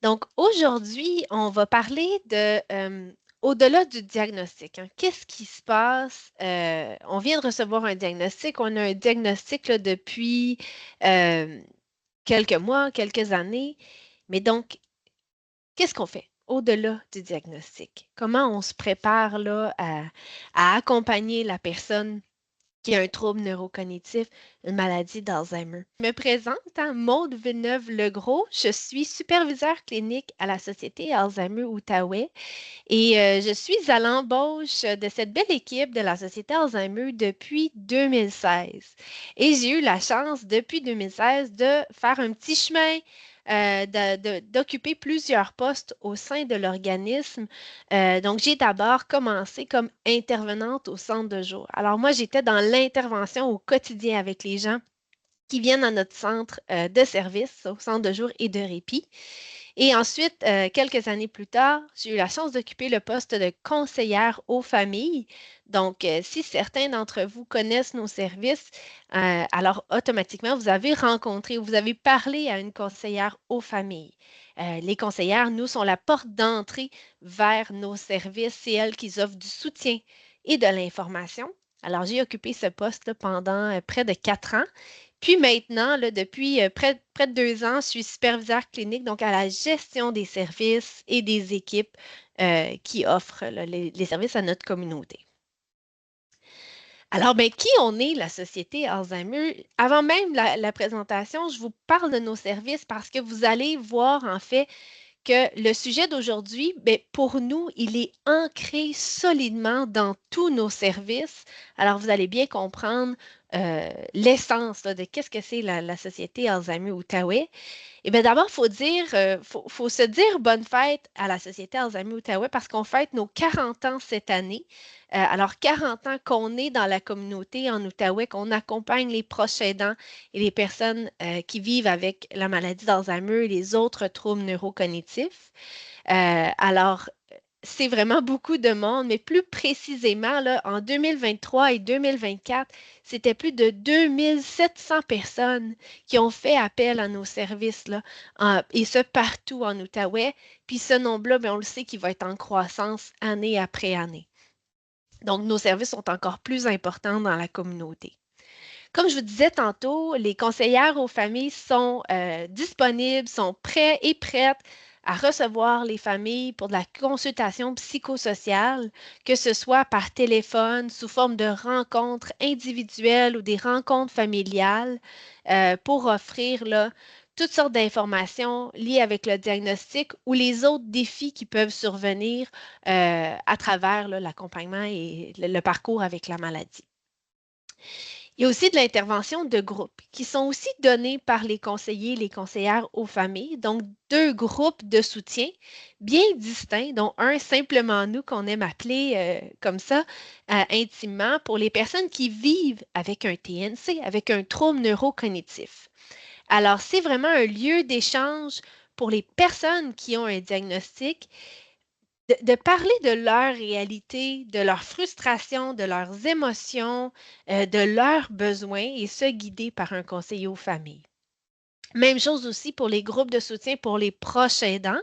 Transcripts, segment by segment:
Donc, aujourd'hui, on va parler de au-delà du diagnostic, hein. Qu'est-ce qui se passe? On vient de recevoir un diagnostic. On a un diagnostic là, depuis euh, quelques mois, quelques années. Mais donc, qu'est-ce qu'on fait au-delà du diagnostic? Comment on se prépare là, à accompagner la personne qui a un trouble neurocognitif, une maladie d'Alzheimer? Je me présente, hein, Maude Villeneuve-Legros. Je suis superviseur clinique à la Société Alzheimer-Outaouais et je suis à l'embauche de cette belle équipe de la Société Alzheimer depuis 2016. Et j'ai eu la chance depuis 2016 de faire un petit chemin, d'occuper plusieurs postes au sein de l'organisme. Donc, j'ai d'abord commencé comme intervenante au centre de jour. Alors, moi, j'étais dans l'intervention au quotidien avec les gens qui viennent à notre centre de service, au centre de jour et de répit. Et ensuite, quelques années plus tard, j'ai eu la chance d'occuper le poste de conseillère aux familles. Donc, si certains d'entre vous connaissent nos services, alors automatiquement, vous avez rencontré ou vous avez parlé à une conseillère aux familles. Les conseillères, nous, sont la porte d'entrée vers nos services. C'est elles qui offrent du soutien et de l'information. Alors, j'ai occupé ce poste pendant près de 4 ans. Puis maintenant, là, depuis près de 2 ans, je suis superviseur clinique, donc à la gestion des services et des équipes qui offrent là, les services à notre communauté. Alors, ben, qui on est, la Société Alzheimer? Avant même la présentation, je vous parle de nos services parce que vous allez voir en fait que le sujet d'aujourd'hui, ben, pour nous, il est ancré solidement dans tous nos services. Alors, vous allez bien comprendre l'essence là, de qu'est-ce que c'est la Société Alzheimer-Outaouais. Eh bien, d'abord, faut se dire bonne fête à la Société Alzheimer-Outaouais parce qu'on fête nos 40 ans cette année. Alors, 40 ans qu'on est dans la communauté en Outaouais, qu'on accompagne les proches aidants et les personnes qui vivent avec la maladie d'Alzheimer et les autres troubles neurocognitifs. Alors, c'est vraiment beaucoup de monde, mais plus précisément, là, en 2023 et 2024, c'était plus de 2700 personnes qui ont fait appel à nos services, là, et ce partout en Outaouais. Puis ce nombre-là, bien, on le sait qu'il va être en croissance année après année. Donc, nos services sont encore plus importants dans la communauté. Comme je vous disais tantôt, les conseillères aux familles sont disponibles, sont prêts et prêtes à recevoir les familles pour de la consultation psychosociale, que ce soit par téléphone, sous forme de rencontres individuelles ou des rencontres familiales, pour offrir là, toutes sortes d'informations liées avec le diagnostic ou les autres défis qui peuvent survenir à travers là, l'accompagnement et le parcours avec la maladie. Il y a aussi de l'intervention de groupe qui sont aussi données par les conseillers, les conseillères aux familles. Donc, deux groupes de soutien bien distincts, dont un simplement nous qu'on aime appeler comme ça intimement pour les personnes qui vivent avec un TNC, avec un trouble neurocognitif. Alors, c'est vraiment un lieu d'échange pour les personnes qui ont un diagnostic de parler de leur réalité, de leurs frustrations, de leurs émotions, de leurs besoins et se guider par un conseiller aux familles. Même chose aussi pour les groupes de soutien pour les proches aidants.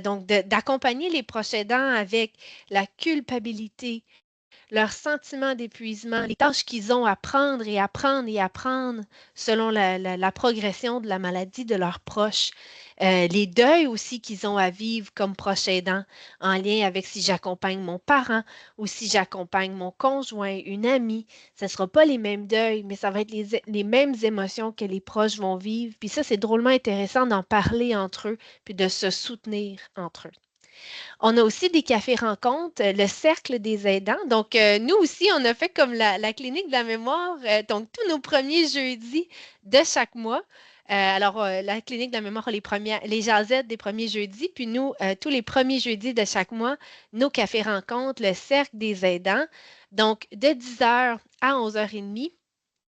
Donc, d'accompagner les proches aidants avec la culpabilité, leur sentiment d'épuisement, les tâches qu'ils ont à prendre et apprendre et apprendre selon la progression de la maladie de leurs proches. Les deuils aussi qu'ils ont à vivre comme proches aidants en lien avec si j'accompagne mon parent ou si j'accompagne mon conjoint, une amie. Ce ne sera pas les mêmes deuils, mais ça va être les mêmes émotions que les proches vont vivre. Puis ça, c'est drôlement intéressant d'en parler entre eux, puis de se soutenir entre eux. On a aussi des cafés rencontres, le cercle des aidants. Donc, nous aussi, on a fait comme la clinique de la mémoire, donc tous nos premiers jeudis de chaque mois. Alors, la clinique de la mémoire a les jazettes des premiers jeudis, puis nous, tous les premiers jeudis de chaque mois, nos cafés rencontres, le cercle des aidants. Donc, de 10 h à 11 h 30.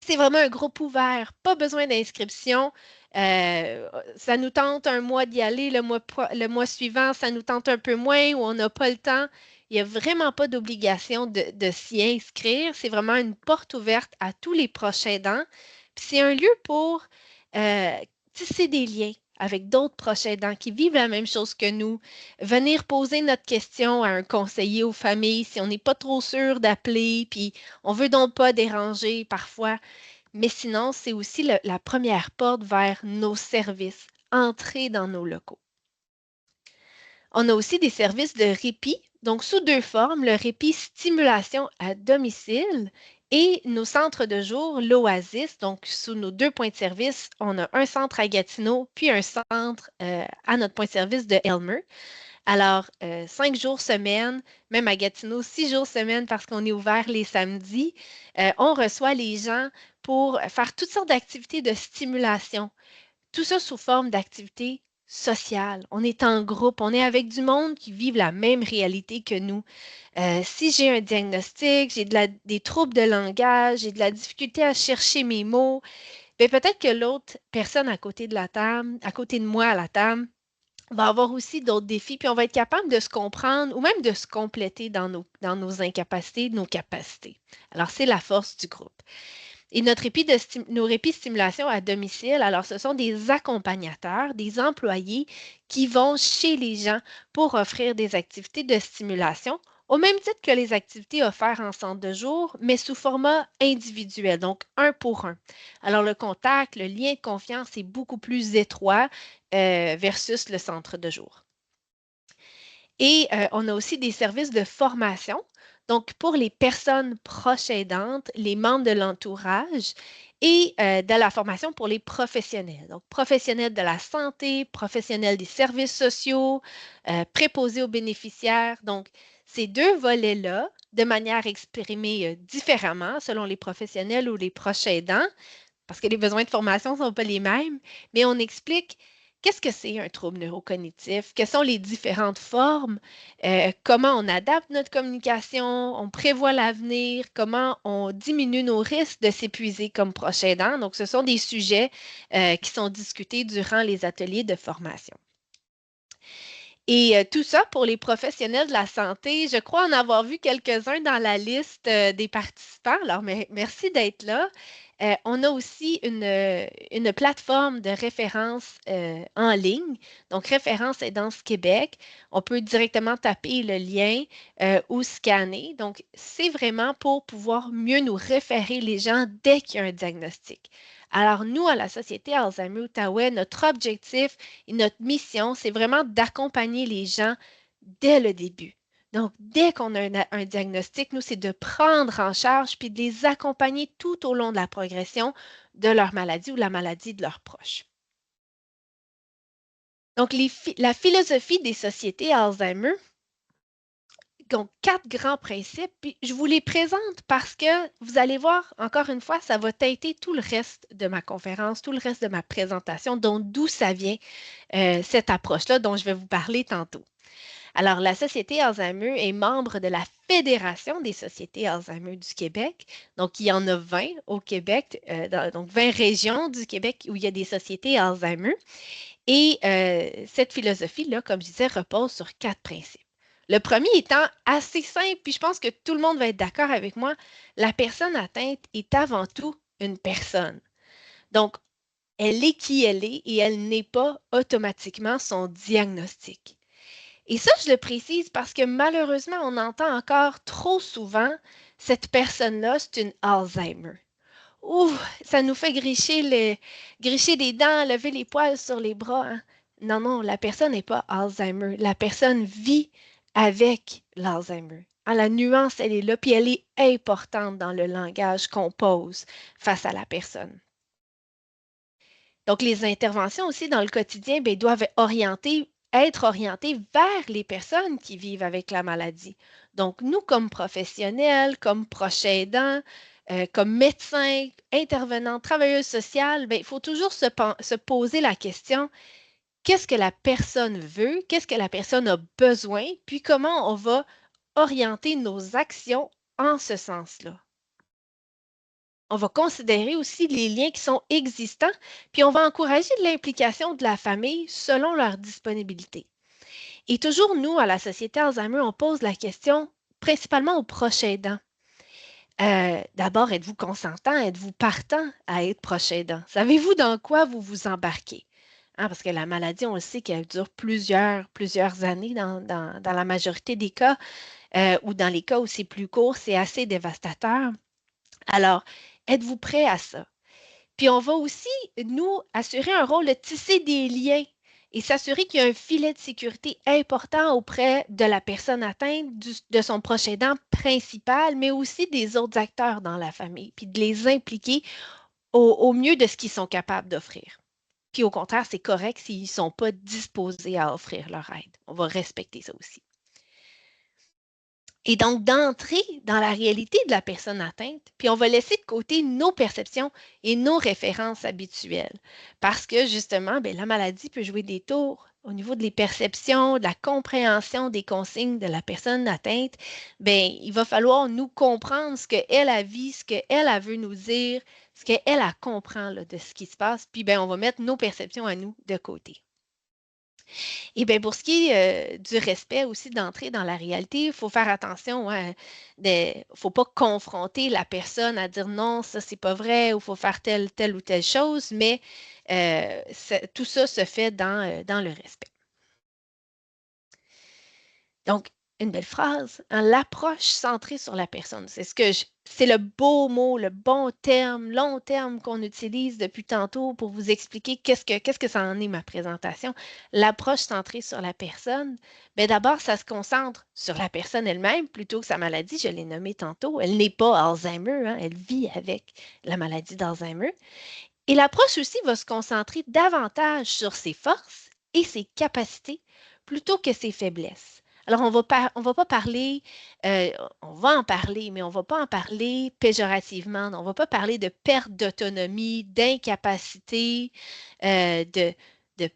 C'est vraiment un groupe ouvert, pas besoin d'inscription. Ça nous tente un mois d'y aller, le mois suivant, ça nous tente un peu moins ou on n'a pas le temps. Il n'y a vraiment pas d'obligation de s'y inscrire. C'est vraiment une porte ouverte à tous les proches aidants. Puis c'est un lieu pour tisser des liens, avec d'autres proches aidants qui vivent la même chose que nous, venir poser notre question à un conseiller aux familles si on n'est pas trop sûr d'appeler, puis on veut donc pas déranger parfois. Mais sinon, c'est aussi la première porte vers nos services, entrer dans nos locaux. On a aussi des services de répit, donc sous deux formes, le répit stimulation à domicile et nos centres de jour, l'Oasis. Donc, sous nos deux points de service, on a un centre à Gatineau, puis un centre à notre point de service de Elmer. Alors, 5 jours semaine, même à Gatineau, 6 jours semaine parce qu'on est ouvert les samedis, on reçoit les gens pour faire toutes sortes d'activités de stimulation. Tout ça sous forme d'activités sociales. On est en groupe, on est avec du monde qui vivent la même réalité que nous. Si j'ai un diagnostic, j'ai des troubles de langage, j'ai de la difficulté à chercher mes mots, bien, peut-être que l'autre personne à côté de la table, à côté de moi à la table, va avoir aussi d'autres défis, puis on va être capable de se comprendre ou même de se compléter dans nos incapacités, nos capacités. Alors, c'est la force du groupe. Et nos répits stimulation à domicile, alors ce sont des accompagnateurs, des employés qui vont chez les gens pour offrir des activités de stimulation, au même titre que les activités offertes en centre de jour, mais sous format individuel, donc un pour un. Alors le contact, le lien de confiance est beaucoup plus étroit versus le centre de jour. Et on a aussi des services de formation. Donc, pour les personnes proches aidantes, les membres de l'entourage et de la formation pour les professionnels. Donc, professionnels de la santé, professionnels des services sociaux, préposés aux bénéficiaires. Donc, ces deux volets-là, de manière exprimée différemment selon les professionnels ou les proches aidants, parce que les besoins de formation ne sont pas les mêmes, mais on explique qu'est-ce que c'est un trouble neurocognitif, quelles sont les différentes formes, comment on adapte notre communication, on prévoit l'avenir, comment on diminue nos risques de s'épuiser comme proche aidant. Donc, ce sont des sujets qui sont discutés durant les ateliers de formation. Et tout ça pour les professionnels de la santé, je crois en avoir vu quelques-uns dans la liste des participants. Alors, merci d'être là. On a aussi une plateforme de référence en ligne, donc Référence Aidance Québec. On peut directement taper le lien ou scanner. Donc, c'est vraiment pour pouvoir mieux nous référer les gens dès qu'il y a un diagnostic. Alors, nous, à la Société Alzheimer Outaouais, notre objectif et notre mission, c'est vraiment d'accompagner les gens dès le début. Donc, dès qu'on a un diagnostic, nous, c'est de prendre en charge puis de les accompagner tout au long de la progression de leur maladie ou la maladie de leurs proches. Donc, la philosophie des sociétés Alzheimer, donc 4 grands principes, puis je vous les présente parce que vous allez voir, encore une fois, ça va teinter tout le reste de ma conférence, tout le reste de ma présentation, donc d'où ça vient, cette approche-là dont je vais vous parler tantôt. Alors, la Société Alzheimer est membre de la Fédération des sociétés Alzheimer du Québec. Donc, il y en a 20 au Québec, donc 20 régions du Québec où il y a des sociétés Alzheimer. Et cette philosophie-là, comme je disais, repose sur 4 principes. Le premier étant assez simple, puis je pense que tout le monde va être d'accord avec moi, la personne atteinte est avant tout une personne. Donc, elle est qui elle est et elle n'est pas automatiquement son diagnostic. Et ça, je le précise parce que malheureusement, on entend encore trop souvent cette personne-là, c'est une Alzheimer. Ouh, ça nous fait gricher des dents, lever les poils sur les bras, hein. Non, non, la personne n'est pas Alzheimer. La personne vit avec l'Alzheimer. Ah, la nuance, elle est là, puis elle est importante dans le langage qu'on pose face à la personne. Donc, les interventions aussi dans le quotidien bien, doivent être orientées vers les personnes qui vivent avec la maladie. Donc, nous, comme professionnels, comme proches aidants, comme médecins, intervenants, travailleuses sociales, bien, il faut toujours se poser la question, qu'est-ce que la personne veut, qu'est-ce que la personne a besoin, puis comment on va orienter nos actions en ce sens-là. On va considérer aussi les liens qui sont existants, puis on va encourager l'implication de la famille selon leur disponibilité. Et toujours, nous, à la Société Alzheimer, on pose la question principalement aux proches aidants. D'abord, êtes-vous consentant? Êtes-vous partant à être proche aidant? Savez-vous dans quoi vous vous embarquez? hein, parce que la maladie, on le sait qu'elle dure plusieurs années dans la majorité des cas, ou dans les cas où c'est plus court, c'est assez dévastateur. Alors, êtes-vous prêt à ça? Puis on va aussi, nous, assurer un rôle de tisser des liens et s'assurer qu'il y a un filet de sécurité important auprès de la personne atteinte, de son proche aidant principal, mais aussi des autres acteurs dans la famille, puis de les impliquer au mieux de ce qu'ils sont capables d'offrir. Puis au contraire, c'est correct s'ils ne sont pas disposés à offrir leur aide. On va respecter ça aussi. Et donc, d'entrer dans la réalité de la personne atteinte, puis on va laisser de côté nos perceptions et nos références habituelles. Parce que justement, bien, la maladie peut jouer des tours au niveau des perceptions, de la compréhension des consignes de la personne atteinte. Bien, il va falloir nous comprendre ce qu'elle a vu, ce qu'elle a veut nous dire, ce qu'elle a comprend là, de ce qui se passe. Puis, bien, on va mettre nos perceptions à nous de côté. Et bien, pour ce qui est du respect aussi d'entrer dans la réalité, il faut faire attention. Il ne faut pas confronter la personne à dire non, ça, c'est pas vrai, ou il faut faire telle ou telle chose, mais tout ça se fait dans le respect. Donc, une belle phrase, hein, l'approche centrée sur la personne. C'est le beau mot, le bon terme, long terme qu'on utilise depuis tantôt pour vous expliquer qu'est-ce que ça en est ma présentation. L'approche centrée sur la personne, bien d'abord, ça se concentre sur la personne elle-même plutôt que sa maladie. Je l'ai nommé tantôt. Elle n'est pas Alzheimer, hein, elle vit avec la maladie d'Alzheimer. Et l'approche aussi va se concentrer davantage sur ses forces et ses capacités plutôt que ses faiblesses. Alors, on va pas parler, euh, on va en parler, mais on ne va pas en parler péjorativement. On ne va pas parler de perte d'autonomie, d'incapacité, de, de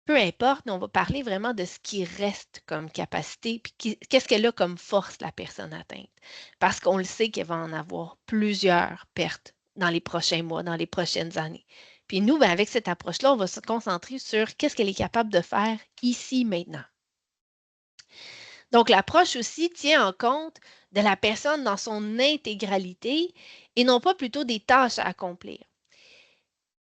peu importe, mais on va parler vraiment de ce qui reste comme capacité, puis qu'est-ce qu'elle a comme force, la personne atteinte. Parce qu'on le sait qu'elle va en avoir plusieurs pertes dans les prochains mois, dans les prochaines années. Puis nous, ben, avec cette approche-là, on va se concentrer sur qu'est-ce qu'elle est capable de faire ici, maintenant. Donc, l'approche aussi tient en compte de la personne dans son intégralité et non pas plutôt des tâches à accomplir.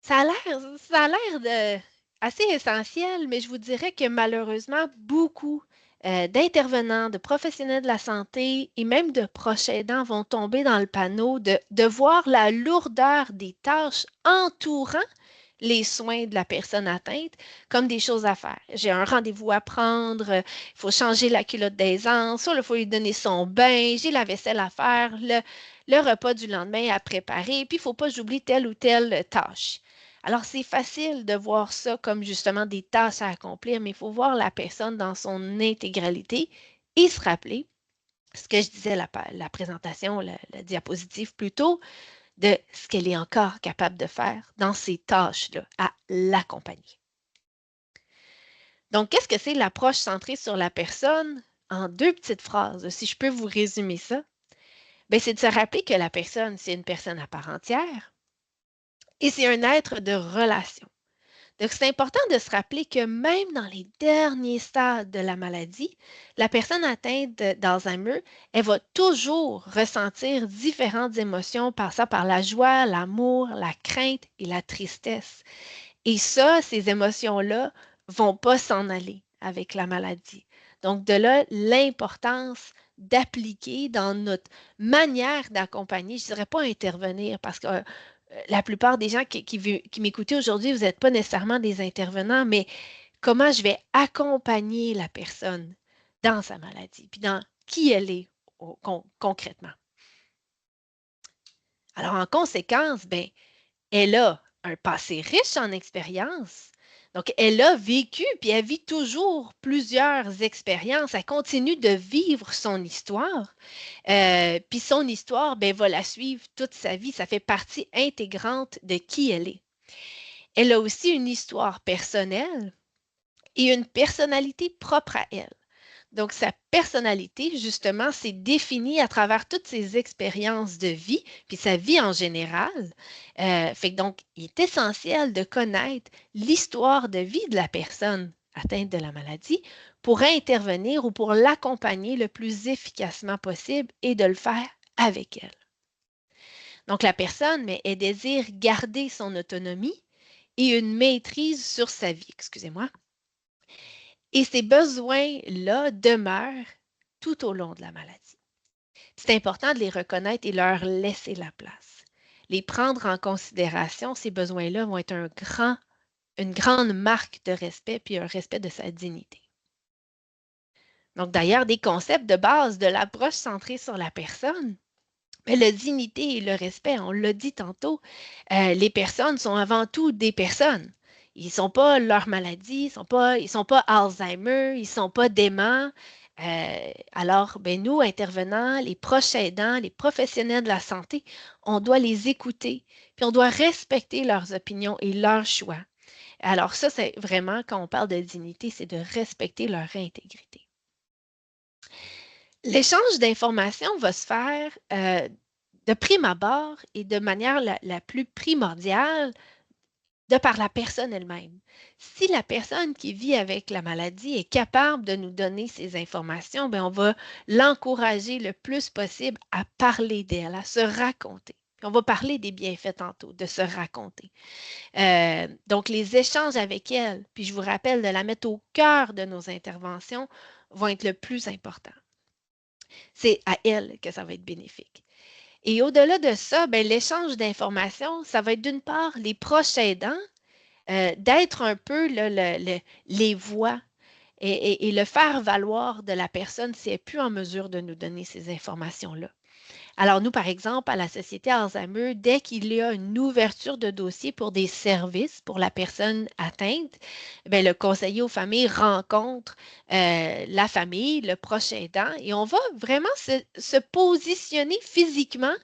Ça a l'air assez essentiel, mais je vous dirais que malheureusement, beaucoup d'intervenants, de professionnels de la santé et même de proches aidants vont tomber dans le panneau de voir la lourdeur des tâches entourant les soins de la personne atteinte comme des choses à faire. J'ai un rendez-vous à prendre, il faut changer la culotte d'aisance, il faut lui donner son bain, j'ai la vaisselle à faire, le repas du lendemain à préparer, puis il ne faut pas que j'oublie telle ou telle tâche. Alors, c'est facile de voir ça comme justement des tâches à accomplir, mais il faut voir la personne dans son intégralité et se rappeler ce que je disais, la présentation, la diapositive plutôt, de ce qu'elle est encore capable de faire dans ces tâches-là, à l'accompagner. Donc, qu'est-ce que c'est l'approche centrée sur la personne? En deux petites phrases, si je peux vous résumer ça, ben, c'est de se rappeler que la personne, c'est une personne à part entière et c'est un être de relation. Donc, c'est important de se rappeler que même dans les derniers stades de la maladie, la personne atteinte d'Alzheimer, elle va toujours ressentir différentes émotions, passant par la joie, l'amour, la crainte et la tristesse. Et ça, ces émotions-là vont pas s'en aller avec la maladie. Donc, de là, l'importance d'appliquer dans notre manière d'accompagner, je ne dirais pas intervenir parce que la plupart des gens qui m'écoutaient aujourd'hui, vous n'êtes pas nécessairement des intervenants, mais comment je vais accompagner la personne dans sa maladie, puis dans qui elle est concrètement. Alors, en conséquence, ben, elle a un passé riche en expériences. Donc, elle a vécu, puis elle vit toujours plusieurs expériences. Elle continue de vivre son histoire. Puis son histoire, ben, va la suivre toute sa vie. Ça fait partie intégrante de qui elle est. Elle a aussi une histoire personnelle et une personnalité propre à elle. Donc, sa personnalité, justement, s'est définie à travers toutes ses expériences de vie, puis sa vie en général. Fait que donc, il est essentiel de connaître l'histoire de vie de la personne atteinte de la maladie pour intervenir ou pour l'accompagner le plus efficacement possible et de le faire avec elle. Donc, la personne, mais elle désire garder son autonomie et une maîtrise sur sa vie, excusez-moi. Et ces besoins-là demeurent tout au long de la maladie. C'est important de les reconnaître et leur laisser la place. Les prendre en considération, ces besoins-là vont être une grande marque de respect puis un respect de sa dignité. Donc, d'ailleurs, des concepts de base de l'approche centrée sur la personne, mais la dignité et le respect, on l'a dit tantôt, les personnes sont avant tout des personnes. Ils ne sont pas leur maladie, ils ne sont pas Alzheimer, ils ne sont pas déments. Alors, ben, nous, intervenants, les proches aidants, les professionnels de la santé, on doit les écouter, puis on doit respecter leurs opinions et leurs choix. Alors ça, c'est vraiment, quand on parle de dignité, c'est de respecter leur intégrité. L'échange d'informations va se faire de prime abord et de manière la plus primordiale de par la personne elle-même. Si la personne qui vit avec la maladie est capable de nous donner ces informations, bien, on va l'encourager le plus possible à parler d'elle, à se raconter. Puis on va parler des bienfaits tantôt, de se raconter. Donc, les échanges avec elle, puis je vous rappelle de la mettre au cœur de nos interventions, vont être le plus important. C'est à elle que ça va être bénéfique. Et au-delà de ça, ben, l'échange d'informations, ça va être d'une part les proches aidants, d'être un peu les voix et le faire valoir de la personne si elle n'est plus en mesure de nous donner ces informations-là. Alors, nous, par exemple, à la Société Alzheimer, dès qu'il y a une ouverture de dossier pour des services pour la personne atteinte, bien, le conseiller aux familles rencontre la famille, le proche aidant, et on va vraiment se positionner physiquement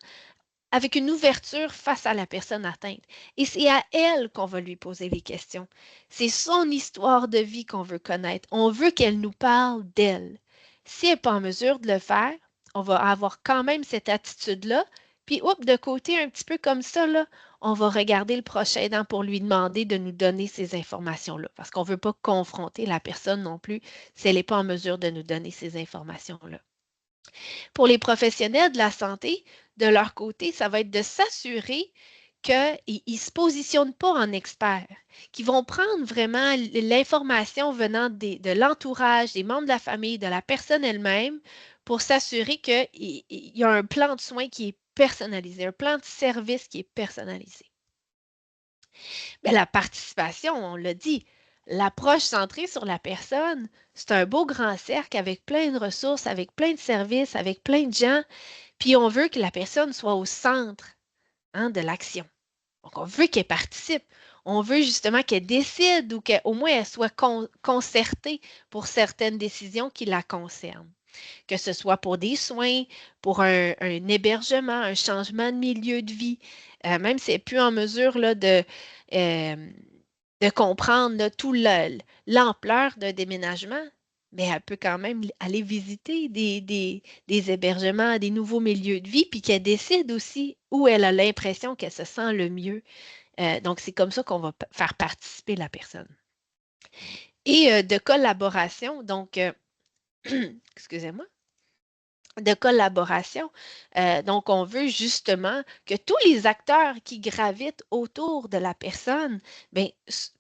avec une ouverture face à la personne atteinte. Et c'est à elle qu'on va lui poser les questions. C'est son histoire de vie qu'on veut connaître. On veut qu'elle nous parle d'elle. Si elle n'est pas en mesure de le faire, on va avoir quand même cette attitude-là. Puis, de côté, un petit peu comme ça, là, on va regarder le prochain aidant pour lui demander de nous donner ces informations-là. Parce qu'on ne veut pas confronter la personne non plus si elle n'est pas en mesure de nous donner ces informations-là. Pour les professionnels de la santé, de leur côté, ça va être de s'assurer qu'ils ne se positionnent pas en experts, qu'ils vont prendre vraiment l'information venant de l'entourage, des membres de la famille, de la personne elle-même, pour s'assurer qu'il y a un plan de soins qui est personnalisé, un plan de service qui est personnalisé. Mais la participation, on l'a dit, l'approche centrée sur la personne, c'est un beau grand cercle avec plein de ressources, avec plein de services, avec plein de gens, puis on veut que la personne soit au centre de l'action. Donc, on veut qu'elle participe. On veut justement qu'elle décide ou qu'au moins elle soit concertée pour certaines décisions qui la concernent. Que ce soit pour des soins, pour un hébergement, un changement de milieu de vie, même si elle n'est plus en mesure là, de comprendre là, toute l'ampleur d'un déménagement, mais elle peut quand même aller visiter des hébergements, des nouveaux milieux de vie, puis qu'elle décide aussi où elle a l'impression qu'elle se sent le mieux. Donc, c'est comme ça qu'on va faire participer la personne. Et de collaboration, donc, excusez-moi, de collaboration. Donc, on veut justement que tous les acteurs qui gravitent autour de la personne bien,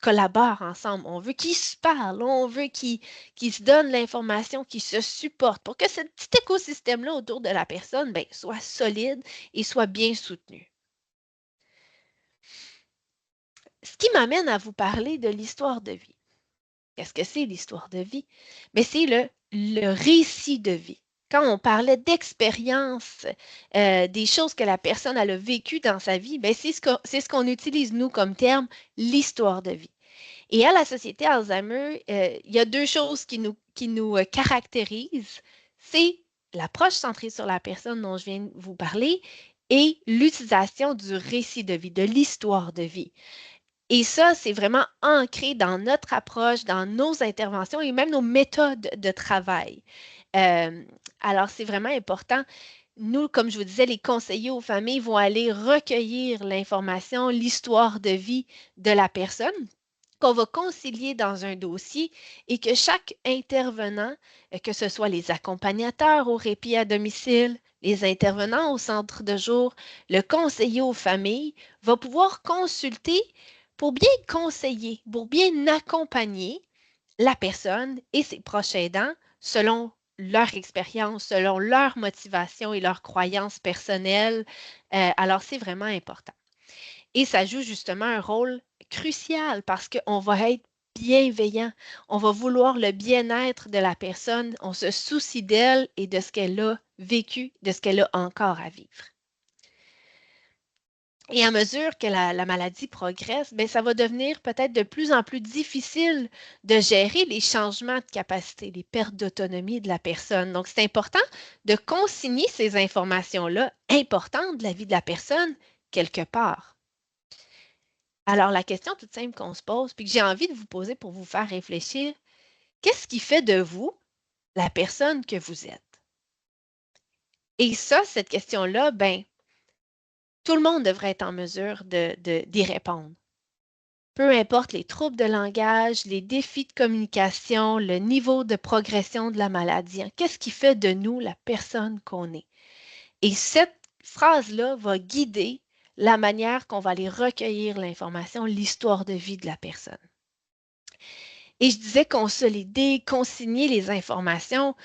collaborent ensemble. On veut qu'ils se parlent, on veut qu'ils se donnent l'information, qu'ils se supportent pour que ce petit écosystème-là autour de la personne bien, soit solide et soit bien soutenu. Ce qui m'amène à vous parler de l'histoire de vie. Qu'est-ce que c'est l'histoire de vie? Mais c'est le récit de vie. Quand on parlait d'expérience, des choses que la personne a vécues dans sa vie, ben c'est ce qu'on utilise, nous, comme terme, l'histoire de vie. Et à la Société Alzheimer, il y a deux choses qui nous caractérisent. C'est l'approche centrée sur la personne dont je viens de vous parler et l'utilisation du récit de vie, de l'histoire de vie. Et ça, c'est vraiment ancré dans notre approche, dans nos interventions et même nos méthodes de travail. Alors, c'est vraiment important. Nous, comme je vous disais, les conseillers aux familles vont aller recueillir l'information, l'histoire de vie de la personne qu'on va concilier dans un dossier et que chaque intervenant, que ce soit les accompagnateurs au répit à domicile, les intervenants au centre de jour, le conseiller aux familles, va pouvoir consulter pour bien conseiller, pour bien accompagner la personne et ses proches aidants selon leur expérience, selon leur motivation et leurs croyances personnelles. Alors, c'est vraiment important. Et ça joue justement un rôle crucial parce qu'on va être bienveillant. On va vouloir le bien-être de la personne. On se soucie d'elle et de ce qu'elle a vécu, de ce qu'elle a encore à vivre. Et à mesure que la maladie progresse, bien, ça va devenir peut-être de plus en plus difficile de gérer les changements de capacité, les pertes d'autonomie de la personne. Donc, c'est important de consigner ces informations-là importantes de la vie de la personne quelque part. Alors, la question toute simple qu'on se pose, puis que j'ai envie de vous poser pour vous faire réfléchir, qu'est-ce qui fait de vous la personne que vous êtes? Et ça, cette question-là, ben, tout le monde devrait être en mesure d'y répondre. Peu importe les troubles de langage, les défis de communication, le niveau de progression de la maladie, hein, qu'est-ce qui fait de nous la personne qu'on est? Et cette phrase-là va guider la manière qu'on va aller recueillir l'information, l'histoire de vie de la personne. Et je disais consolider, consigner les informations,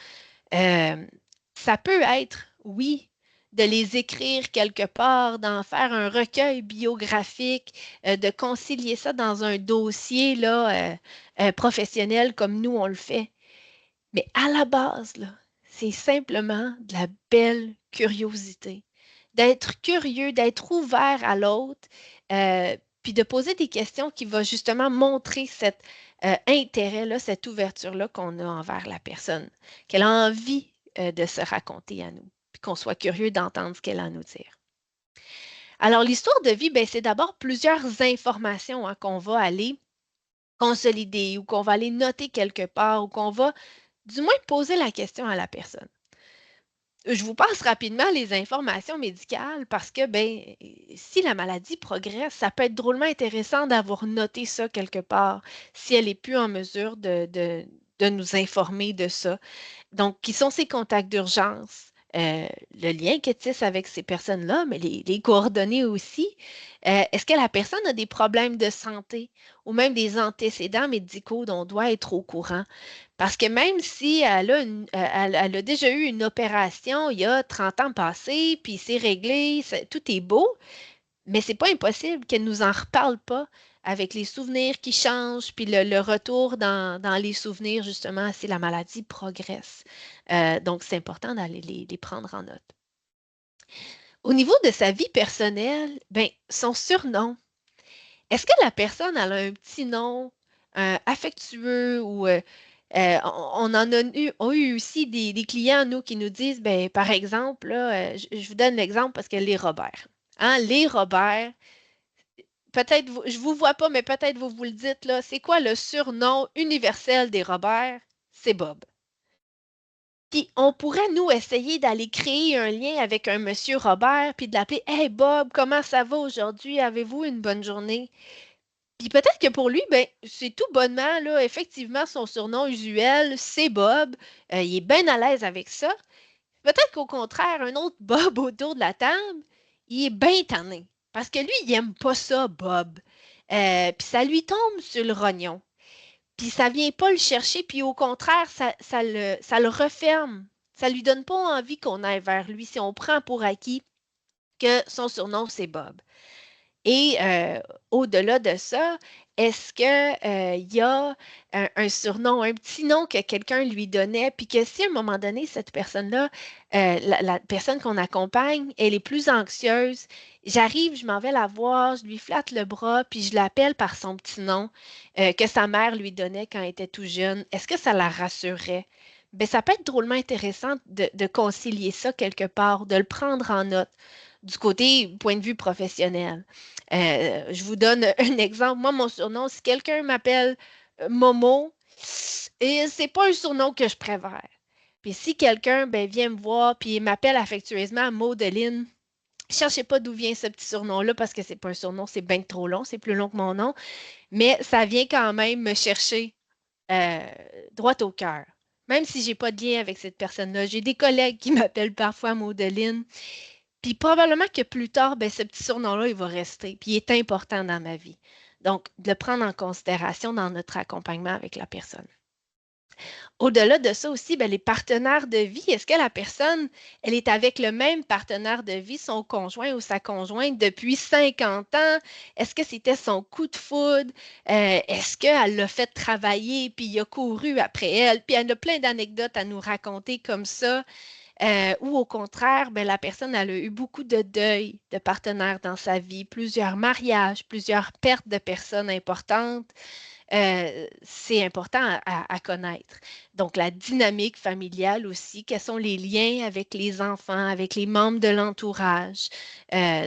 ça peut être, oui, de les écrire quelque part, d'en faire un recueil biographique, de concilier ça dans un dossier là, professionnel comme nous, on le fait. Mais à la base, là, c'est simplement de la belle curiosité. D'être curieux, d'être ouvert à l'autre, puis de poser des questions qui vont justement montrer cet intérêt-là, cette ouverture-là qu'on a envers la personne, qu'elle a envie de se raconter à nous, puis qu'on soit curieux d'entendre ce qu'elle a à nous dire. Alors, l'histoire de vie, ben, c'est d'abord plusieurs informations hein, qu'on va aller consolider ou qu'on va aller noter quelque part ou qu'on va du moins poser la question à la personne. Je vous passe rapidement les informations médicales parce que, ben, si la maladie progresse, ça peut être drôlement intéressant d'avoir noté ça quelque part si elle n'est plus en mesure de nous informer de ça. Donc, qui sont ces contacts d'urgence? Le lien qu'elle tisse avec ces personnes-là, mais les coordonnées aussi. Est-ce que la personne a des problèmes de santé ou même des antécédents médicaux dont on doit être au courant? Parce que même si elle a déjà eu une opération il y a 30 ans passés, puis c'est réglé, tout est beau, mais c'est pas impossible qu'elle nous en reparle pas avec les souvenirs qui changent, puis le retour dans les souvenirs, justement, si la maladie progresse. Donc, c'est important d'aller les prendre en note. Au niveau de sa vie personnelle, ben, son surnom. Est-ce que la personne elle a un petit nom affectueux ou on en a eu aussi des clients, nous, qui nous disent, ben, par exemple, là, je vous donne l'exemple parce que les Robert. Hein, les Robert, peut-être, je vous vois pas, mais peut-être vous le dites, là, c'est quoi le surnom universel des Robert? C'est Bob. Puis on pourrait, nous, essayer d'aller créer un lien avec un monsieur Robert, puis de l'appeler Hey Bob, comment ça va aujourd'hui? Avez-vous une bonne journée? Puis peut-être que pour lui, ben, c'est tout bonnement, là, effectivement, son surnom usuel, c'est Bob. Il est bien à l'aise avec ça. Peut-être qu'au contraire, un autre Bob autour de la table, il est bien tanné. Parce que lui, il n'aime pas ça, Bob. Puis ça lui tombe sur le rognon. Puis ça vient pas le chercher, puis au contraire, ça le referme. Ça lui donne pas envie qu'on aille vers lui si on prend pour acquis que son surnom, c'est Bob. Et au-delà de ça, est-ce qu'il y a un surnom, un petit nom que quelqu'un lui donnait, puis que si à un moment donné, cette personne-là, la personne qu'on accompagne, elle est plus anxieuse, j'arrive, je m'en vais la voir, je lui flatte le bras, puis je l'appelle par son petit nom que sa mère lui donnait quand elle était tout jeune, est-ce que ça la rassurerait? Bien, ça peut être drôlement intéressant de concilier ça quelque part, de le prendre en note du côté point de vue professionnel. Je vous donne un exemple. Moi, mon surnom, si quelqu'un m'appelle Momo, et c'est pas un surnom que je préfère. Puis si quelqu'un ben, vient me voir puis m'appelle affectueusement Maudeline, cherchez pas d'où vient ce petit surnom-là parce que c'est pas un surnom, c'est bien trop long, c'est plus long que mon nom, mais ça vient quand même me chercher euh, droit au cœur. Même si j'ai pas de lien avec cette personne-là. J'ai des collègues qui m'appellent parfois Maudeline. Puis probablement que plus tard, ben, ce petit surnom-là, il va rester. Puis il est important dans ma vie. Donc, de le prendre en considération dans notre accompagnement avec la personne. Au-delà de ça aussi, ben, les partenaires de vie, est-ce que la personne, elle est avec le même partenaire de vie, son conjoint ou sa conjointe, depuis 50 ans? Est-ce que c'était son coup de foudre? Est-ce qu'elle l'a fait travailler, puis il a couru après elle, puis elle a plein d'anecdotes à nous raconter comme ça? Ou au contraire, ben, la personne, elle a eu beaucoup de deuil de partenaires dans sa vie, plusieurs mariages, plusieurs pertes de personnes importantes. C'est important à connaître. Donc, la dynamique familiale aussi, quels sont les liens avec les enfants, avec les membres de l'entourage.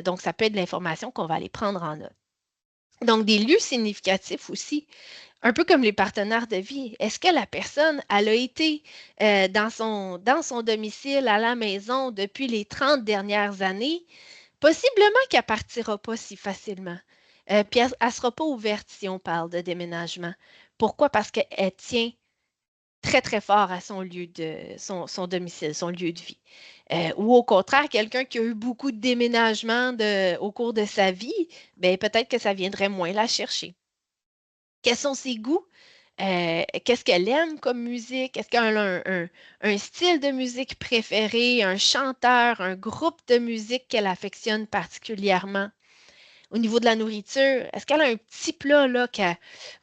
Donc, ça peut être de l'information qu'on va aller prendre en note. Donc, des lieux significatifs aussi, un peu comme les partenaires de vie. Est-ce que la personne, elle a été dans son domicile, à la maison, depuis les 30 dernières années? Possiblement qu'elle partira pas si facilement. Puis elle sera pas ouverte si on parle de déménagement. Pourquoi? Parce qu'elle tient très, très fort à son domicile, son lieu de vie. Ou au contraire, quelqu'un qui a eu beaucoup de déménagements au cours de sa vie, ben peut-être que ça viendrait moins la chercher. Quels sont ses goûts? Qu'est-ce qu'elle aime comme musique? Est-ce qu'elle a un style de musique préféré, un chanteur, un groupe de musique qu'elle affectionne particulièrement? Au niveau de la nourriture, est-ce qu'elle a un petit plat là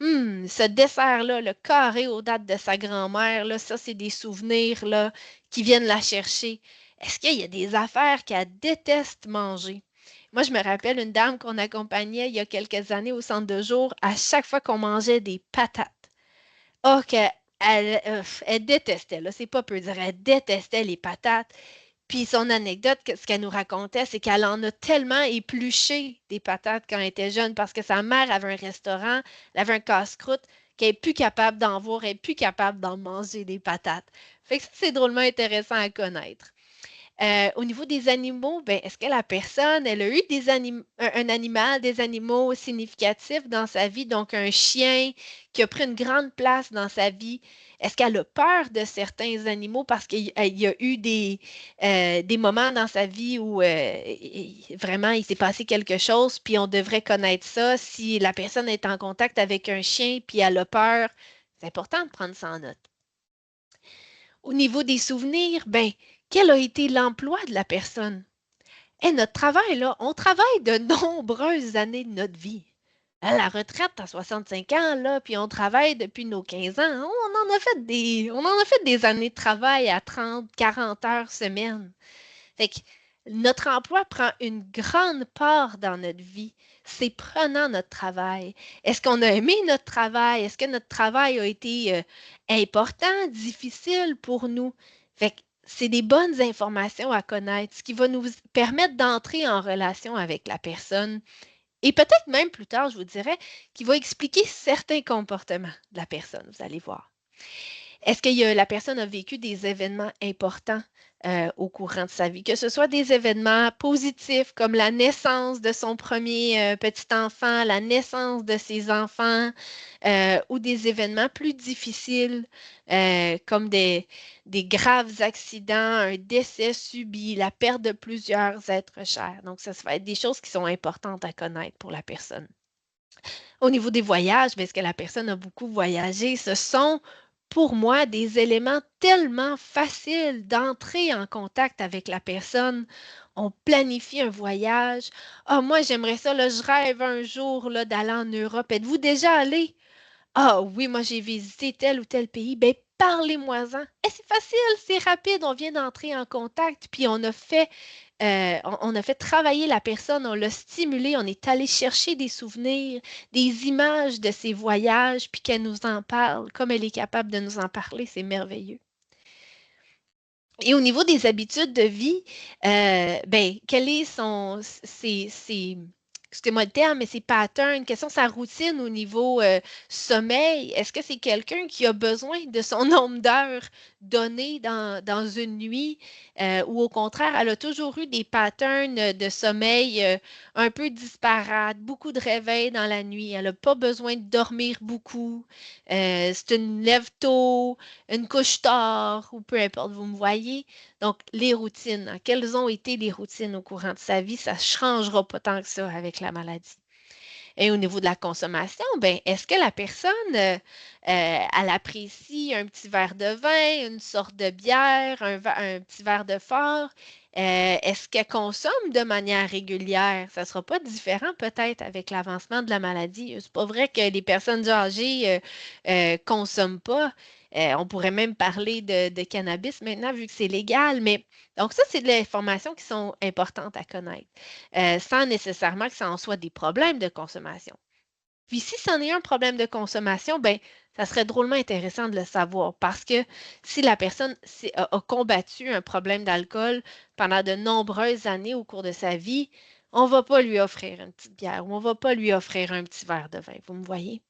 ce dessert-là, le carré aux dates de sa grand-mère, là, ça, c'est des souvenirs là, qui viennent la chercher. Est-ce qu'il y a des affaires qu'elle déteste manger? Moi, je me rappelle une dame qu'on accompagnait il y a quelques années au centre de jour, à chaque fois qu'on mangeait des patates. Oh, elle détestait, là, c'est pas peu dire, elle détestait les patates. Puis son anecdote, ce qu'elle nous racontait, c'est qu'elle en a tellement épluché des patates quand elle était jeune parce que sa mère avait un restaurant, elle avait un casse-croûte, qu'elle n'est plus capable d'en voir, elle n'est plus capable d'en manger des patates. Fait que ça, c'est drôlement intéressant à connaître. Au niveau des animaux, ben, est-ce que la personne, elle a eu un animal, des animaux significatifs dans sa vie, donc un chien qui a pris une grande place dans sa vie? Est-ce qu'elle a peur de certains animaux parce qu'il y a eu des moments dans sa vie où vraiment il s'est passé quelque chose, puis on devrait connaître ça. Si la personne est en contact avec un chien, puis elle a peur, c'est important de prendre ça en note. Au niveau des souvenirs, ben, quel a été l'emploi de la personne? Et notre travail, là, on travaille de nombreuses années de notre vie. À la retraite, à 65 ans, là, puis on travaille depuis nos 15 ans. On en a fait des années de travail à 30, 40 heures semaine. Fait que notre emploi prend une grande part dans notre vie. C'est prenant notre travail. Est-ce qu'on a aimé notre travail? Est-ce que notre travail a été important, difficile pour nous? Fait que c'est des bonnes informations à connaître, ce qui va nous permettre d'entrer en relation avec la personne. Et peut-être même plus tard, je vous dirais, qui va expliquer certains comportements de la personne, vous allez voir. Est-ce que la personne a vécu des événements importants au courant de sa vie, que ce soit des événements positifs comme la naissance de son premier petit enfant, la naissance de ses enfants, ou des événements plus difficiles comme des graves accidents, un décès subi, la perte de plusieurs êtres chers. Donc, ça va être des choses qui sont importantes à connaître pour la personne. Au niveau des voyages, est-ce que la personne a beaucoup voyagé? Ce sont pour moi des éléments tellement faciles d'entrer en contact avec la personne. On planifie un voyage. Ah, moi, j'aimerais ça, là, je rêve un jour là, d'aller en Europe. Êtes-vous déjà allé? Ah oui, moi j'ai visité tel ou tel pays. Ben, parlez-moi-en. Et c'est facile, c'est rapide. On vient d'entrer en contact, puis on a fait travailler la personne, on l'a stimulée, on est allé chercher des souvenirs, des images de ses voyages, puis qu'elle nous en parle. Comme elle est capable de nous en parler, c'est merveilleux. Et au niveau des habitudes de vie, ben, quel est excusez-moi le terme, mais ses patterns, quelle sont sa routine au niveau sommeil? Est-ce que c'est quelqu'un qui a besoin de son nombre d'heures données dans une nuit ou au contraire, elle a toujours eu des patterns de sommeil un peu disparates, beaucoup de réveils dans la nuit, elle n'a pas besoin de dormir beaucoup, c'est une lève tôt, une couche tard ou peu importe, vous me voyez. Donc, les routines, hein, quelles ont été les routines au courant de sa vie, ça ne changera pas tant que ça avec la maladie. Et au niveau de la consommation, ben, est-ce que la personne, elle apprécie un petit verre de vin, une sorte de bière, un petit verre de fort? Est-ce qu'elle consomme de manière régulière? Ça ne sera pas différent peut-être avec l'avancement de la maladie. C'est pas vrai que les personnes âgées consomment pas. On pourrait même parler de cannabis maintenant vu que c'est légal, mais donc ça, c'est de l'information qui sont importantes à connaître, sans nécessairement que ça en soit des problèmes de consommation. Puis si c'en est un problème de consommation, ben, ça serait drôlement intéressant de le savoir parce que si la personne a combattu un problème d'alcool pendant de nombreuses années au cours de sa vie, on ne va pas lui offrir une petite bière ou on ne va pas lui offrir un petit verre de vin, vous me voyez?